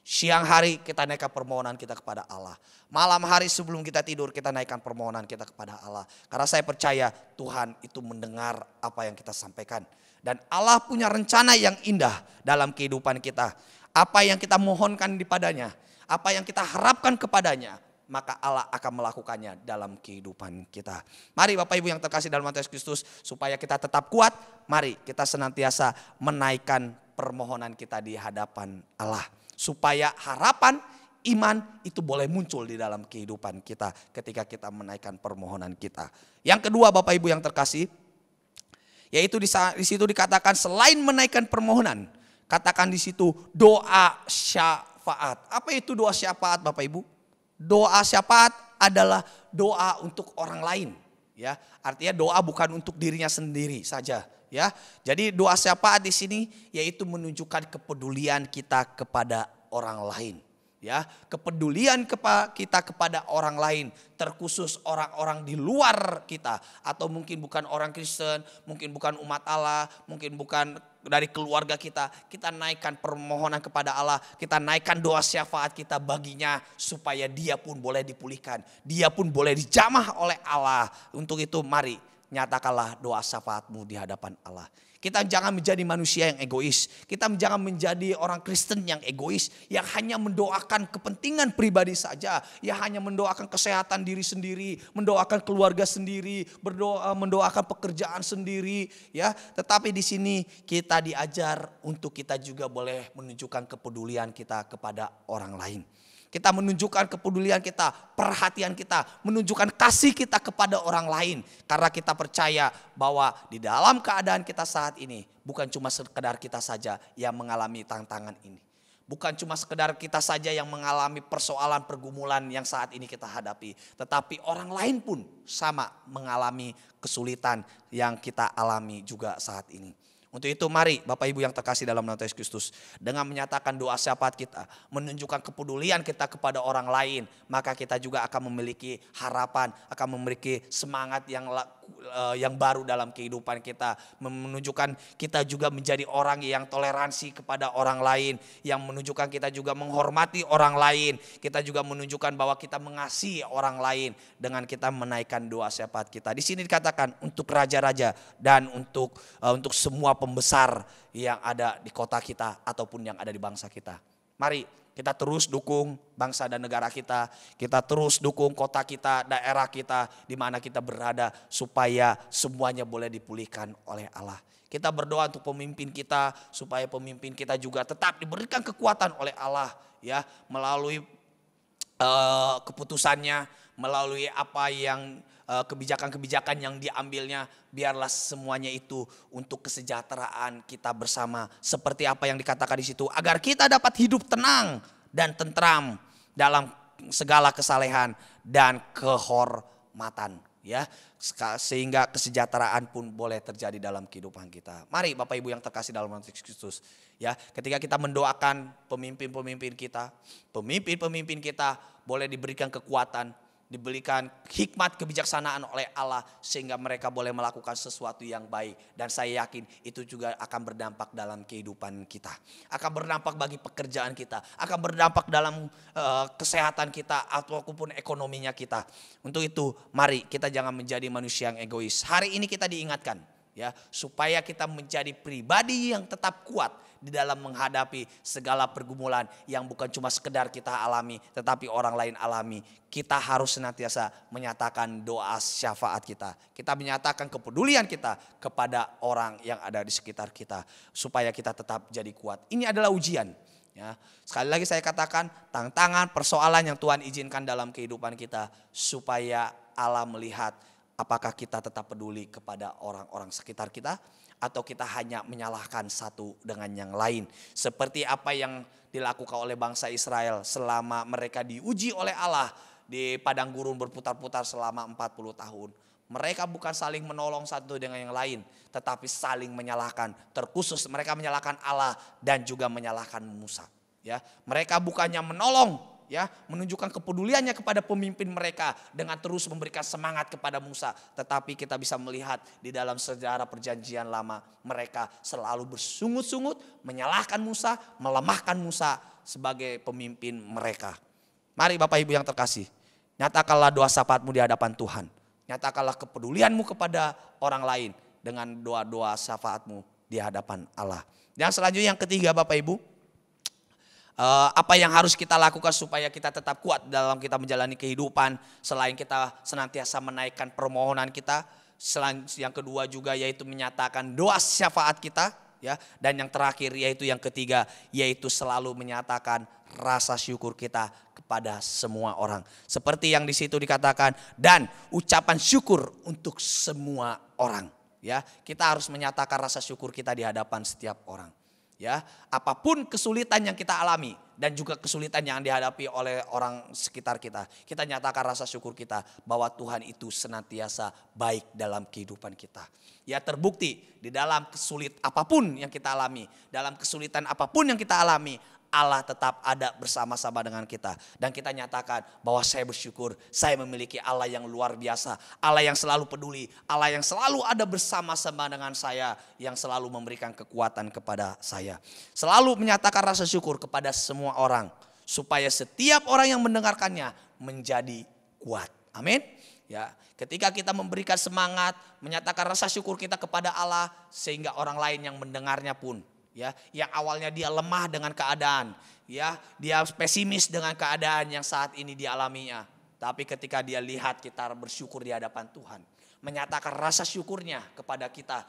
Siang hari kita naikkan permohonan kita kepada Allah. Malam hari sebelum kita tidur kita naikkan permohonan kita kepada Allah. Karena saya percaya Tuhan itu mendengar apa yang kita sampaikan. Dan Allah punya rencana yang indah dalam kehidupan kita. Apa yang kita mohonkan dipadanya, apa yang kita harapkan kepadanya, maka Allah akan melakukannya dalam kehidupan kita. Mari Bapak Ibu yang terkasih dalam nama Yesus Kristus, supaya kita tetap kuat, mari kita senantiasa menaikkan permohonan kita di hadapan Allah. Supaya harapan, iman itu boleh muncul di dalam kehidupan kita ketika kita menaikkan permohonan kita. Yang kedua Bapak Ibu yang terkasih, yaitu di situ dikatakan selain menaikkan permohonan, katakan di situ doa syafaat. Apa itu doa syafaat Bapak Ibu? Doa syafaat adalah doa untuk orang lain. Ya, artinya doa bukan untuk dirinya sendiri saja. Ya, jadi doa syafaat di sini yaitu menunjukkan kepedulian kita kepada orang lain. Ya, kepedulian kita kepada orang lain, terkhusus orang-orang di luar kita, atau mungkin bukan orang Kristen, mungkin bukan umat Allah, mungkin bukan dari keluarga kita. Kita naikkan permohonan kepada Allah, kita naikkan doa syafaat kita baginya supaya dia pun boleh dipulihkan, dia pun boleh dijamah oleh Allah. Untuk itu mari nyatakanlah doa syafaatmu di hadapan Allah. Kita jangan menjadi manusia yang egois. Kita jangan menjadi orang Kristen yang egois, yang hanya mendoakan kepentingan pribadi saja, yang hanya mendoakan kesehatan diri sendiri, mendoakan keluarga sendiri, mendoakan pekerjaan sendiri, ya. Tetapi di sini kita diajar untuk kita juga boleh menunjukkan kepedulian kita kepada orang lain. Kita menunjukkan kepedulian kita, perhatian kita, menunjukkan kasih kita kepada orang lain. Karena kita percaya bahwa di dalam keadaan kita saat ini, bukan cuma sekedar kita saja yang mengalami tantangan ini. Bukan cuma sekedar kita saja yang mengalami persoalan pergumulan yang saat ini kita hadapi. Tetapi orang lain pun sama mengalami kesulitan yang kita alami juga saat ini. Untuk itu mari Bapak Ibu yang terkasih dalam nama Yesus Kristus, dengan menyatakan doa syafaat kita, menunjukkan kepedulian kita kepada orang lain, maka kita juga akan memiliki harapan, akan memiliki semangat yang baru dalam kehidupan kita. Menunjukkan kita juga menjadi orang yang toleransi kepada orang lain, yang menunjukkan kita juga menghormati orang lain. Kita juga menunjukkan bahwa kita mengasihi orang lain dengan kita menaikkan doa syafaat kita. Di sini dikatakan untuk raja-raja dan untuk semua pembesar yang ada di kota kita ataupun yang ada di bangsa kita. Mari Kita terus dukung bangsa dan negara kita. Kita terus dukung kota kita, daerah kita, di mana kita berada, supaya semuanya boleh dipulihkan oleh Allah. Kita berdoa untuk pemimpin kita, supaya pemimpin kita juga tetap diberikan kekuatan oleh Allah, ya, melalui keputusannya, melalui apa yang kebijakan-kebijakan yang diambilnya. Biarlah semuanya itu untuk kesejahteraan kita bersama, seperti apa yang dikatakan di situ, agar kita dapat hidup tenang dan tentram dalam segala kesalehan dan kehormatan, ya, sehingga kesejahteraan pun boleh terjadi dalam kehidupan kita. Mari Bapak Ibu yang terkasih dalam nama Kristus, ya, ketika kita mendoakan pemimpin-pemimpin kita boleh diberikan kekuatan, diberikan hikmat kebijaksanaan oleh Allah, sehingga mereka boleh melakukan sesuatu yang baik. Dan saya yakin itu juga akan berdampak dalam kehidupan kita, akan berdampak bagi pekerjaan kita, akan berdampak dalam kesehatan kita ataupun ekonominya kita. Untuk itu mari kita jangan menjadi manusia yang egois. Hari ini kita diingatkan, ya, supaya kita menjadi pribadi yang tetap kuat di dalam menghadapi segala pergumulan yang bukan cuma sekedar kita alami, tetapi orang lain alami. Kita harus senantiasa menyatakan doa syafaat kita. Kita menyatakan kepedulian kita kepada orang yang ada di sekitar kita, supaya kita tetap jadi kuat. Ini adalah ujian, ya. Sekali lagi saya katakan, tantangan, persoalan yang Tuhan izinkan dalam kehidupan kita, supaya Allah melihat apakah kita tetap peduli kepada orang-orang sekitar kita, atau kita hanya menyalahkan satu dengan yang lain. Seperti apa yang dilakukan oleh bangsa Israel selama mereka diuji oleh Allah di padang gurun berputar-putar selama 40 tahun. Mereka bukan saling menolong satu dengan yang lain, tetapi saling menyalahkan. Terkhusus mereka menyalahkan Allah dan juga menyalahkan Musa, ya. Mereka bukannya menolong, ya, menunjukkan kepeduliannya kepada pemimpin mereka dengan terus memberikan semangat kepada Musa. Tetapi kita bisa melihat di dalam sejarah perjanjian lama, mereka selalu bersungut-sungut menyalahkan Musa, melemahkan Musa sebagai pemimpin mereka. Mari Bapak Ibu yang terkasih, nyatakanlah doa syafaatmu di hadapan Tuhan. Nyatakanlah kepedulianmu kepada orang lain dengan doa-doa syafaatmu di hadapan Allah. Dan selanjutnya yang ketiga Bapak Ibu, apa yang harus kita lakukan supaya kita tetap kuat dalam kita menjalani kehidupan, selain kita senantiasa menaikkan permohonan kita. Yang kedua juga yaitu menyatakan doa syafaat kita, ya. Dan yang terakhir yaitu yang ketiga, yaitu selalu menyatakan rasa syukur kita kepada semua orang. Seperti yang di situ dikatakan, dan ucapan syukur untuk semua orang, ya. Kita harus menyatakan rasa syukur kita di hadapan setiap orang. Ya, apapun kesulitan yang kita alami dan juga kesulitan yang dihadapi oleh orang sekitar kita, kita nyatakan rasa syukur kita bahwa Tuhan itu senantiasa baik dalam kehidupan kita. Ya, terbukti di dalam apapun yang kita alami, dalam kesulitan apapun yang kita alami, Allah tetap ada bersama-sama dengan kita. Dan kita nyatakan bahwa saya bersyukur, saya memiliki Allah yang luar biasa, Allah yang selalu peduli, Allah yang selalu ada bersama-sama dengan saya, yang selalu memberikan kekuatan kepada saya. Selalu menyatakan rasa syukur kepada semua orang, supaya setiap orang yang mendengarkannya menjadi kuat. Amin. Ya, ketika kita memberikan semangat, menyatakan rasa syukur kita kepada Allah, sehingga orang lain yang mendengarnya pun, ya, yang awalnya dia lemah dengan keadaan, ya, dia pesimis dengan keadaan yang saat ini dialaminya, tapi ketika dia lihat kita bersyukur di hadapan Tuhan, menyatakan rasa syukurnya kepada kita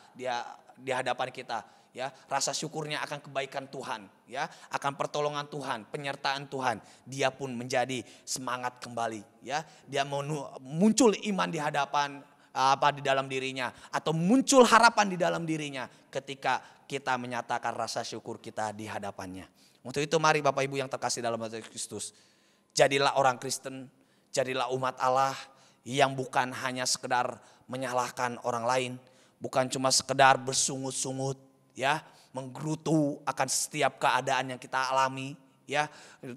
di hadapan kita, ya, rasa syukurnya akan kebaikan Tuhan, ya, akan pertolongan Tuhan, penyertaan Tuhan, dia pun menjadi semangat kembali, ya, dia muncul iman di hadapan di dalam dirinya, atau muncul harapan di dalam dirinya ketika kita menyatakan rasa syukur kita di hadapannya. Untuk itu mari Bapak Ibu yang terkasih dalam Kristus, jadilah orang Kristen, jadilah umat Allah yang bukan hanya sekedar menyalahkan orang lain, bukan cuma sekedar bersungut-sungut, ya, menggerutu akan setiap keadaan yang kita alami, ya,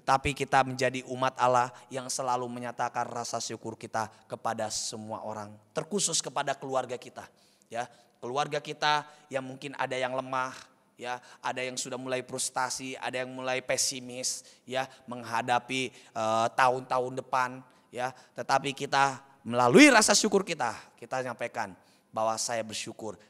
tapi kita menjadi umat Allah yang selalu menyatakan rasa syukur kita kepada semua orang, terkhusus kepada keluarga kita, ya, keluarga kita yang mungkin ada yang lemah, ya, ada yang sudah mulai frustasi, ada yang mulai pesimis, ya, menghadapi tahun-tahun depan, ya, tetapi kita melalui rasa syukur kita nyampaikan bahwa saya bersyukur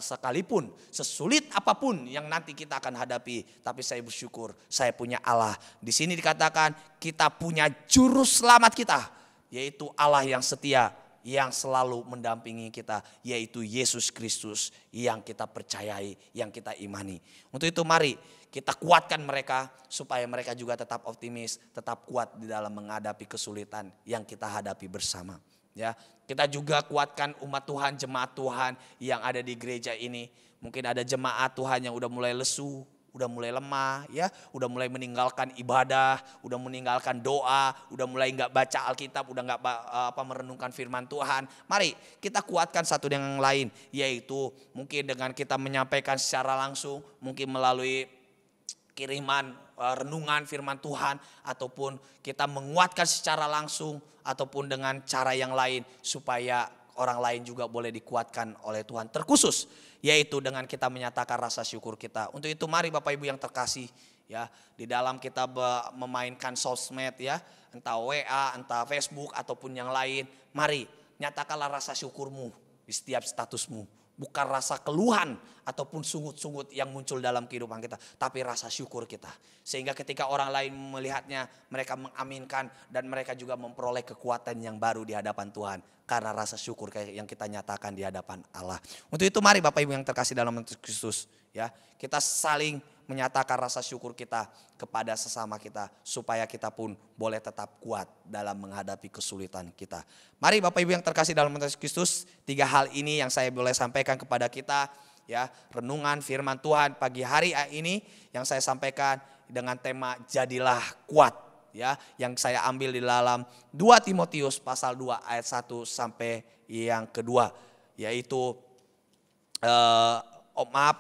sekalipun sesulit apapun yang nanti kita akan hadapi, tapi saya bersyukur saya punya Allah. Di sini dikatakan kita punya juru selamat kita, yaitu Allah yang setia, yang selalu mendampingi kita, yaitu Yesus Kristus yang kita percayai, yang kita imani. Untuk itu mari kita kuatkan mereka supaya mereka juga tetap optimis, tetap kuat di dalam menghadapi kesulitan yang kita hadapi bersama. Ya, kita juga kuatkan umat Tuhan, jemaat Tuhan yang ada di gereja ini. Mungkin ada jemaat Tuhan yang udah mulai lesu, udah mulai lemah, ya, udah mulai meninggalkan ibadah, udah meninggalkan doa, udah mulai nggak baca Alkitab, udah nggak merenungkan firman Tuhan. Mari kita kuatkan satu dengan yang lain, yaitu mungkin dengan kita menyampaikan secara langsung, mungkin melalui kiriman renungan firman Tuhan, ataupun kita menguatkan secara langsung, ataupun dengan cara yang lain supaya orang lain juga boleh dikuatkan oleh Tuhan. Terkhusus yaitu dengan kita menyatakan rasa syukur kita. Untuk itu mari Bapak Ibu yang terkasih, ya, di dalam kita memainkan sosmed, ya, entah WA, entah Facebook ataupun yang lain, mari nyatakanlah rasa syukurmu di setiap statusmu. Bukan rasa keluhan ataupun sungut-sungut yang muncul dalam kehidupan kita, tapi rasa syukur kita. Sehingga ketika orang lain melihatnya, mereka mengaminkan dan mereka juga memperoleh kekuatan yang baru di hadapan Tuhan. Karena rasa syukur yang kita nyatakan di hadapan Allah. Untuk itu mari Bapak Ibu yang terkasih dalam nama Kristus, ya, kita saling menyatakan rasa syukur kita kepada sesama kita, supaya kita pun boleh tetap kuat dalam menghadapi kesulitan kita. Mari Bapak Ibu yang terkasih dalam nama Kristus, 3 hal ini yang saya boleh sampaikan kepada kita, ya, renungan firman Tuhan pagi hari ini yang saya sampaikan dengan tema jadilah kuat, ya, yang saya ambil di dalam 2 Timotius pasal 2 ayat 1 sampai yang kedua, yaitu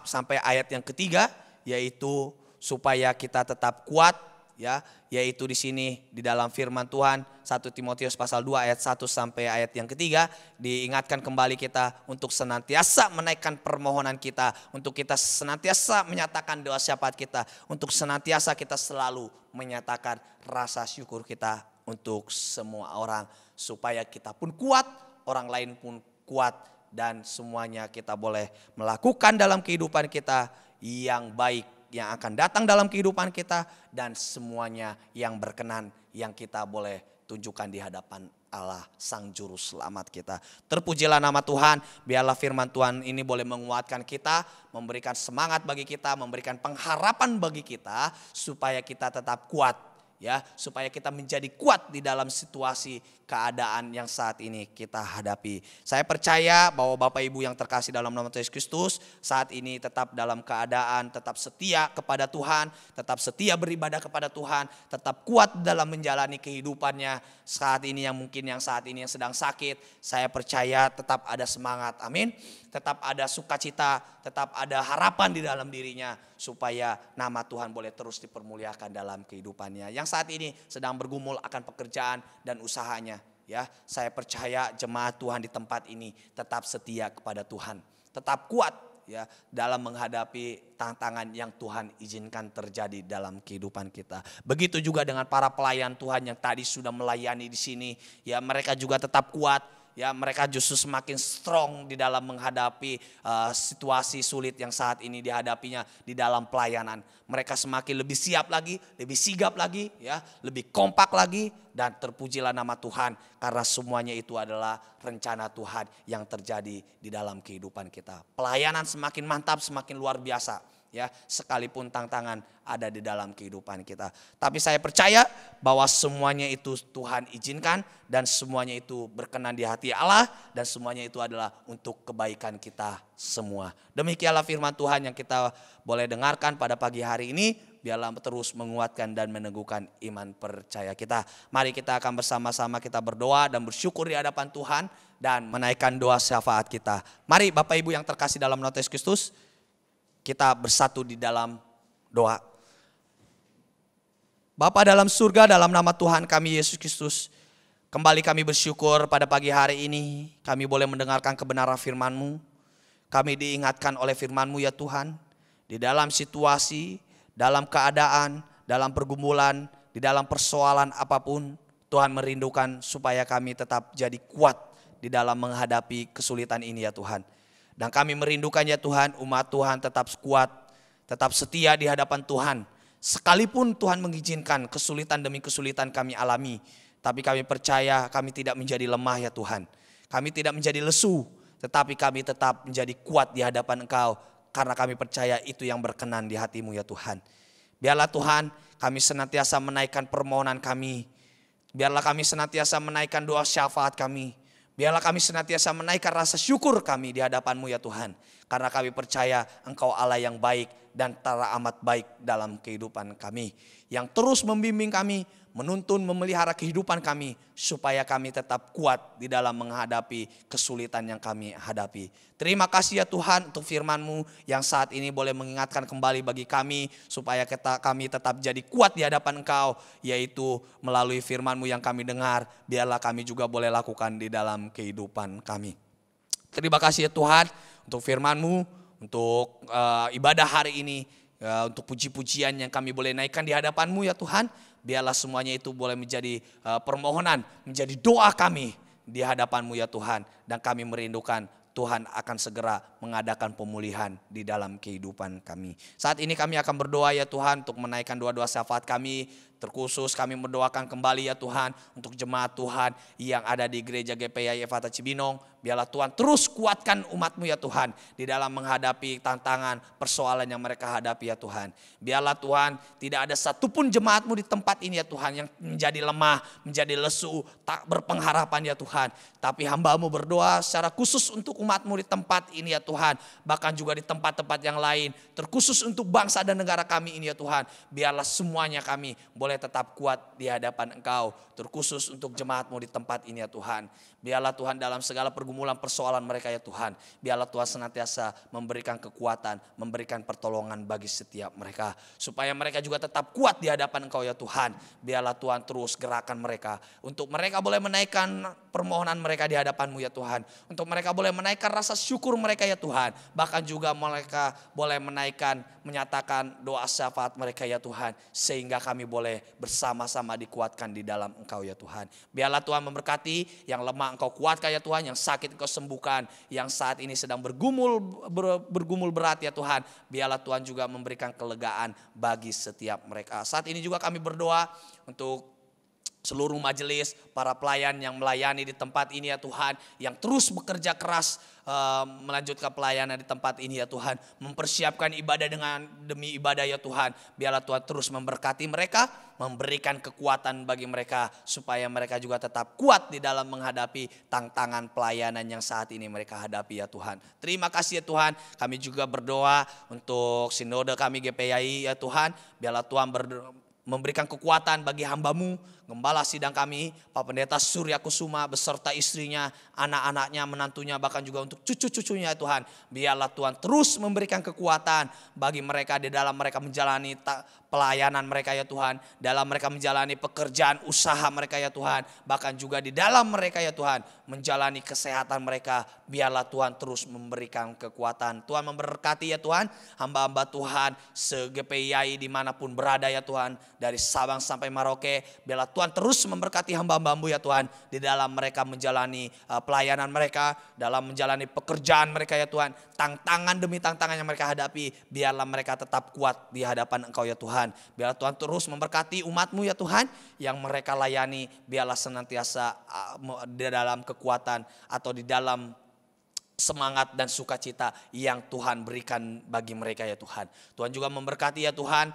sampai ayat yang ketiga, yaitu supaya kita tetap kuat, ya, yaitu di sini di dalam firman Tuhan 1 Timotius pasal 2 ayat 1 sampai ayat yang ketiga, diingatkan kembali kita untuk senantiasa menaikkan permohonan kita, untuk kita senantiasa menyatakan doa syafaat kita, untuk senantiasa kita selalu menyatakan rasa syukur kita untuk semua orang, supaya kita pun kuat, orang lain pun kuat, dan semuanya kita boleh melakukan dalam kehidupan kita yang baik yang akan datang dalam kehidupan kita, dan semuanya yang berkenan yang kita boleh tunjukkan di hadapan Allah Sang Juru Selamat kita. Terpujilah nama Tuhan, biarlah firman Tuhan ini boleh menguatkan kita, memberikan semangat bagi kita, memberikan pengharapan bagi kita supaya kita tetap kuat, ya, supaya kita menjadi kuat di dalam situasi keadaan yang saat ini kita hadapi. Saya percaya bahwa Bapak Ibu yang terkasih dalam nama Yesus Kristus saat ini tetap dalam keadaan tetap setia kepada Tuhan, tetap setia beribadah kepada Tuhan, tetap kuat dalam menjalani kehidupannya saat ini, yang mungkin yang saat ini yang sedang sakit. Saya percaya tetap ada semangat, amin. Tetap ada sukacita, tetap ada harapan di dalam dirinya, supaya nama Tuhan boleh terus dipermuliakan dalam kehidupannya. Yang saat ini sedang bergumul akan pekerjaan dan usahanya, ya, saya percaya jemaat Tuhan di tempat ini tetap setia kepada Tuhan, tetap kuat, ya, dalam menghadapi tantangan yang Tuhan izinkan terjadi dalam kehidupan kita. Begitu juga dengan para pelayan Tuhan yang tadi sudah melayani di sini, ya, mereka juga tetap kuat. Ya, mereka justru semakin strong di dalam menghadapi situasi sulit yang saat ini dihadapinya di dalam pelayanan. Mereka semakin lebih siap lagi, lebih sigap lagi, ya, lebih kompak lagi, dan terpujilah nama Tuhan karena semuanya itu adalah rencana Tuhan yang terjadi di dalam kehidupan kita. Pelayanan semakin mantap, semakin luar biasa, ya, sekalipun tantangan ada di dalam kehidupan kita. Tapi saya percaya bahwa semuanya itu Tuhan izinkan, dan semuanya itu berkenan di hati Allah, dan semuanya itu adalah untuk kebaikan kita semua. Demikianlah firman Tuhan yang kita boleh dengarkan pada pagi hari ini. Biarlah terus menguatkan dan meneguhkan iman percaya kita. Mari kita akan bersama-sama kita berdoa dan bersyukur di hadapan Tuhan dan menaikkan doa syafaat kita. Mari Bapak Ibu yang terkasih dalam nama Yesus Kristus, kita bersatu di dalam doa. Bapa dalam surga, dalam nama Tuhan kami Yesus Kristus, kembali kami bersyukur pada pagi hari ini kami boleh mendengarkan kebenaran firman-Mu. Kami diingatkan oleh firman-Mu, ya Tuhan, di dalam situasi, dalam keadaan, dalam pergumulan, di dalam persoalan apapun, Tuhan merindukan supaya kami tetap jadi kuat di dalam menghadapi kesulitan ini ya Tuhan. Dan kami merindukan ya Tuhan, umat Tuhan tetap kuat, tetap setia di hadapan Tuhan. Sekalipun Tuhan mengizinkan kesulitan demi kesulitan kami alami, tapi kami percaya kami tidak menjadi lemah ya Tuhan. Kami tidak menjadi lesu, tetapi kami tetap menjadi kuat di hadapan Engkau. Karena kami percaya itu yang berkenan di hati-Mu ya Tuhan. Biarlah Tuhan kami senantiasa menaikkan permohonan kami. Biarlah kami senantiasa menaikkan doa syafaat kami. Biarlah kami senantiasa menaikkan rasa syukur kami di hadapan-Mu ya Tuhan. Karena kami percaya Engkau Allah yang baik dan teramat baik dalam kehidupan kami. Yang terus membimbing kami, menuntun, memelihara kehidupan kami. Supaya kami tetap kuat di dalam menghadapi kesulitan yang kami hadapi. Terima kasih ya Tuhan untuk firman-Mu yang saat ini boleh mengingatkan kembali bagi kami. Supaya kami tetap jadi kuat di hadapan Engkau. Yaitu melalui firman-Mu yang kami dengar. Biarlah kami juga boleh lakukan di dalam kehidupan kami. Terima kasih ya Tuhan untuk firman-Mu, untuk ibadah hari ini. Untuk puji-pujian yang kami boleh naikkan di hadapan-Mu ya Tuhan. Biarlah semuanya itu boleh menjadi permohonan, menjadi doa kami di hadapan-Mu ya Tuhan. Dan kami merindukan Tuhan akan segera mengadakan pemulihan di dalam kehidupan kami. Saat ini kami akan berdoa ya Tuhan untuk menaikkan doa-doa syafaat kami. Terkhusus kami mendoakan kembali ya Tuhan untuk jemaat Tuhan yang ada di gereja GPI Efata Cibinong. Biarlah Tuhan terus kuatkan umat-Mu ya Tuhan di dalam menghadapi tantangan persoalan yang mereka hadapi ya Tuhan. Biarlah Tuhan tidak ada satupun jemaat-Mu di tempat ini ya Tuhan yang menjadi lemah, menjadi lesu, tak berpengharapan ya Tuhan. Tapi hamba-Mu berdoa secara khusus untuk umat-Mu di tempat ini ya Tuhan. Bahkan juga di tempat-tempat yang lain. Terkhusus untuk bangsa dan negara kami ini ya Tuhan. Biarlah semuanya kami boleh tetap kuat di hadapan Engkau. Terkhusus untuk jemaat-Mu di tempat ini ya Tuhan. Biarlah Tuhan dalam segala pergumulan persoalan mereka ya Tuhan. Biarlah Tuhan senantiasa memberikan kekuatan, memberikan pertolongan bagi setiap mereka. Supaya mereka juga tetap kuat di hadapan Engkau ya Tuhan. Biarlah Tuhan terus gerakan mereka. Untuk mereka boleh menaikkan permohonan mereka di hadapan-Mu ya Tuhan. Untuk mereka boleh menaikkan rasa syukur mereka ya Tuhan. Bahkan juga mereka boleh menaikkan, menyatakan doa syafaat mereka ya Tuhan. Sehingga kami boleh bersama-sama dikuatkan di dalam Engkau ya Tuhan. Biarlah Tuhan memberkati yang lemah Engkau kuatkan ya Tuhan, yang sakit Engkau sembuhkan, yang saat ini sedang bergumul berat ya Tuhan. Biarlah Tuhan juga memberikan kelegaan bagi setiap mereka. Saat ini juga kami berdoa untuk seluruh majelis, para pelayan yang melayani di tempat ini ya Tuhan, yang terus bekerja keras melanjutkan pelayanan di tempat ini ya Tuhan, mempersiapkan ibadah demi ibadah ya Tuhan. Biarlah Tuhan terus memberkati mereka, memberikan kekuatan bagi mereka supaya mereka juga tetap kuat di dalam menghadapi tantangan pelayanan yang saat ini mereka hadapi ya Tuhan. Terima kasih ya Tuhan. Kami juga berdoa untuk sinode kami GPI ya Tuhan. Biarlah Tuhan memberikan kekuatan bagi hamba-Mu, gembala sidang kami, Pak Pendeta Surya Kusuma beserta istrinya, anak-anaknya, menantunya, bahkan juga untuk cucu-cucunya Tuhan. Biarlah Tuhan terus memberikan kekuatan bagi mereka di dalam mereka menjalani pelayanan mereka ya Tuhan. Dalam mereka menjalani pekerjaan usaha mereka ya Tuhan. Bahkan juga di dalam mereka ya Tuhan menjalani kesehatan mereka. Biarlah Tuhan terus memberikan kekuatan. Tuhan memberkati ya Tuhan hamba-hamba Tuhan se-GPI dimanapun berada ya Tuhan. Dari Sabang sampai Merauke. Biarlah Tuhan terus memberkati hamba-hamba-Mu ya Tuhan. Di dalam mereka menjalani pelayanan mereka. Dalam menjalani pekerjaan mereka ya Tuhan. Tantangan demi tantangan yang mereka hadapi. Biarlah mereka tetap kuat di hadapan Engkau ya Tuhan. Biarlah Tuhan terus memberkati umat-Mu ya Tuhan. Yang mereka layani. Biarlah senantiasa di dalam kekuatan atau di dalam semangat dan sukacita yang Tuhan berikan bagi mereka ya Tuhan. Tuhan juga memberkati ya Tuhan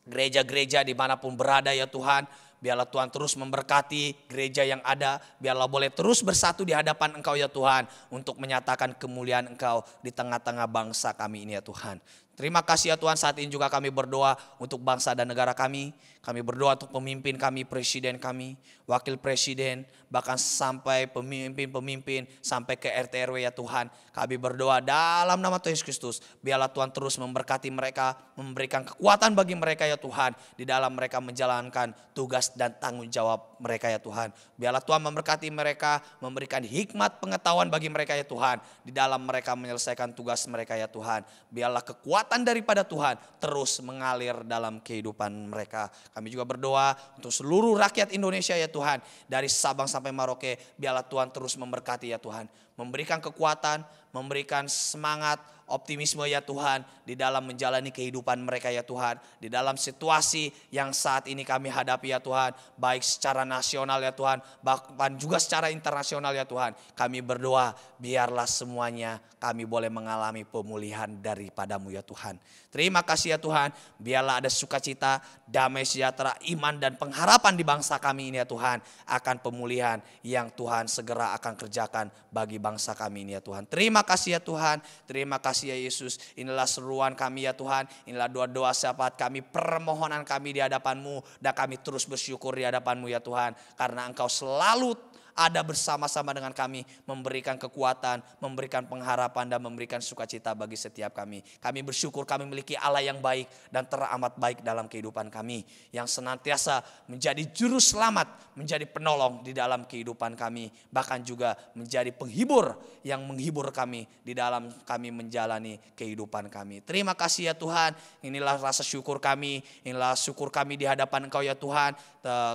gereja-gereja dimanapun berada ya Tuhan. Biarlah Tuhan terus memberkati gereja yang ada. Biarlah boleh terus bersatu di hadapan Engkau ya Tuhan. Untuk menyatakan kemuliaan Engkau di tengah-tengah bangsa kami ini ya Tuhan. Terima kasih ya Tuhan, saat ini juga kami berdoa untuk bangsa dan negara kami. Kami berdoa untuk pemimpin kami, presiden kami, wakil presiden, bahkan sampai pemimpin-pemimpin, sampai ke RT RW ya Tuhan. Kami berdoa dalam nama Tuhan Yesus Kristus. Biarlah Tuhan terus memberkati mereka, memberikan kekuatan bagi mereka ya Tuhan. Di dalam mereka menjalankan tugas dan tanggung jawab mereka ya Tuhan. Biarlah Tuhan memberkati mereka, memberikan hikmat pengetahuan bagi mereka ya Tuhan. Di dalam mereka menyelesaikan tugas mereka ya Tuhan. Biarlah kekuatan kekuatan daripada Tuhan terus mengalir dalam kehidupan mereka. Kami juga berdoa untuk seluruh rakyat Indonesia ya Tuhan. Dari Sabang sampai Merauke, biarlah Tuhan terus memberkati ya Tuhan. Memberikan kekuatan, memberikan semangat, optimisme ya Tuhan di dalam menjalani kehidupan mereka ya Tuhan. Di dalam situasi yang saat ini kami hadapi ya Tuhan. Baik secara nasional ya Tuhan, bahkan juga secara internasional ya Tuhan. Kami berdoa biarlah semuanya kami boleh mengalami pemulihan daripadamu ya Tuhan. Terima kasih ya Tuhan, biarlah ada sukacita, damai sejahtera, iman dan pengharapan di bangsa kami ini ya Tuhan. Akan pemulihan yang Tuhan segera akan kerjakan bagi bangsa kami ini ya Tuhan. Terima kasih ya Tuhan, terima kasih ya Yesus. Inilah seruan kami ya Tuhan, inilah doa-doa syafaat kami, permohonan kami di hadapan-Mu. Dan kami terus bersyukur di hadapan-Mu ya Tuhan. Karena Engkau selalu ada bersama-sama dengan kami, memberikan kekuatan, memberikan pengharapan dan memberikan sukacita bagi setiap kami. Kami bersyukur kami memiliki Allah yang baik dan teramat baik dalam kehidupan kami. Yang senantiasa menjadi juru selamat, menjadi penolong di dalam kehidupan kami. Bahkan juga menjadi penghibur yang menghibur kami di dalam kami menjalani kehidupan kami. Terima kasih ya Tuhan, inilah rasa syukur kami, inilah syukur kami di hadapan Engkau ya Tuhan.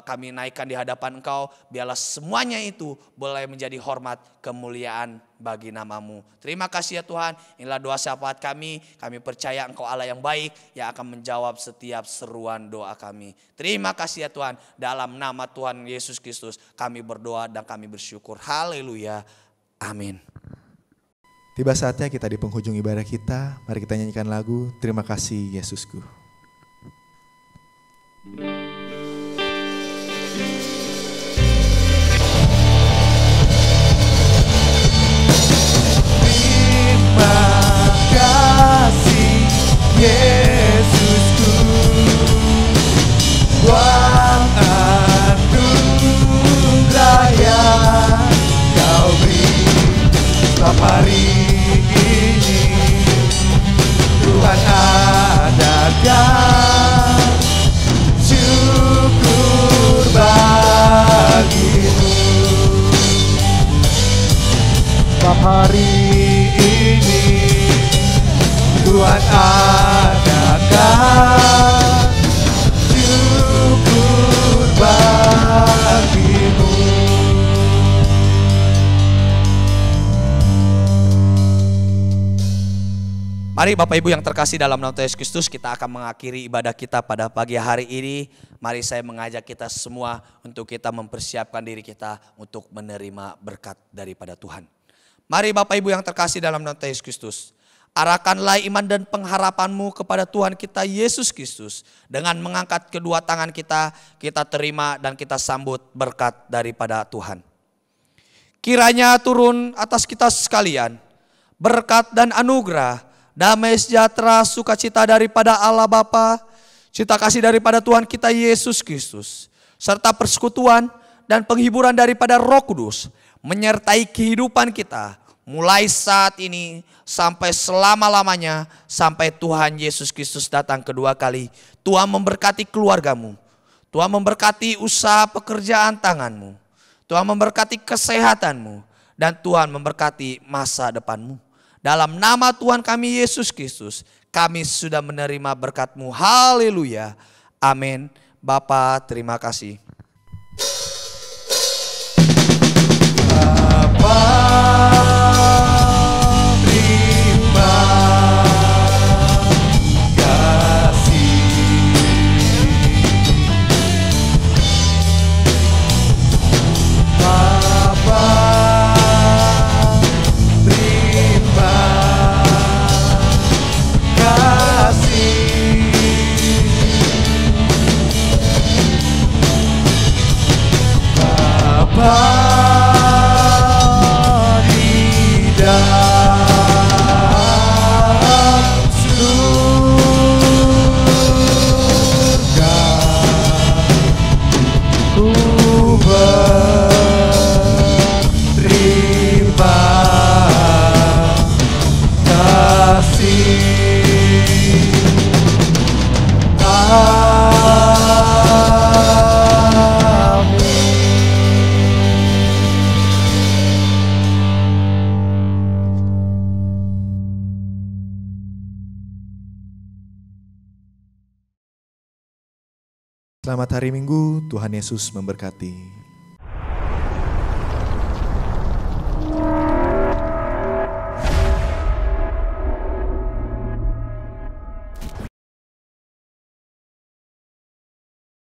Kami naikkan di hadapan Engkau, biarlah semuanya itu boleh menjadi hormat kemuliaan bagi nama-Mu. Terima kasih ya Tuhan, inilah doa syafaat kami. Kami percaya Engkau Allah yang baik yang akan menjawab setiap seruan doa kami. Terima kasih ya Tuhan, dalam nama Tuhan Yesus Kristus kami berdoa dan kami bersyukur. Haleluya, amin. Tiba saatnya kita di penghujung ibadah kita, mari kita nyanyikan lagu Terima Kasih Yesusku. Yesusku, buang anugerah yang Kau beri setiap hari ini. Tuhan adakan syukur bagimu. Setiap hari ini Tuhan adakan syukur bagimu. Mari Bapak Ibu yang terkasih dalam nama Yesus Kristus, kita akan mengakhiri ibadah kita pada pagi hari ini. Mari saya mengajak kita semua untuk kita mempersiapkan diri kita untuk menerima berkat daripada Tuhan. Mari Bapak Ibu yang terkasih dalam nama Yesus Kristus, arahkanlah iman dan pengharapanmu kepada Tuhan kita Yesus Kristus. Dengan mengangkat kedua tangan kita terima dan kita sambut berkat daripada Tuhan. Kiranya turun atas kita sekalian berkat dan anugerah, damai sejahtera, sukacita daripada Allah Bapa, cita kasih daripada Tuhan kita Yesus Kristus, serta persekutuan dan penghiburan daripada Roh Kudus menyertai kehidupan kita mulai saat ini sampai selama-lamanya, sampai Tuhan Yesus Kristus datang kedua kali. Tuhan memberkati keluargamu, Tuhan memberkati usaha pekerjaan tanganmu, Tuhan memberkati kesehatanmu, dan Tuhan memberkati masa depanmu. Dalam nama Tuhan kami Yesus Kristus, kami sudah menerima berkat-Mu. Haleluya. Amin. Bapa, terima kasih. Selamat hari Minggu, Tuhan Yesus memberkati.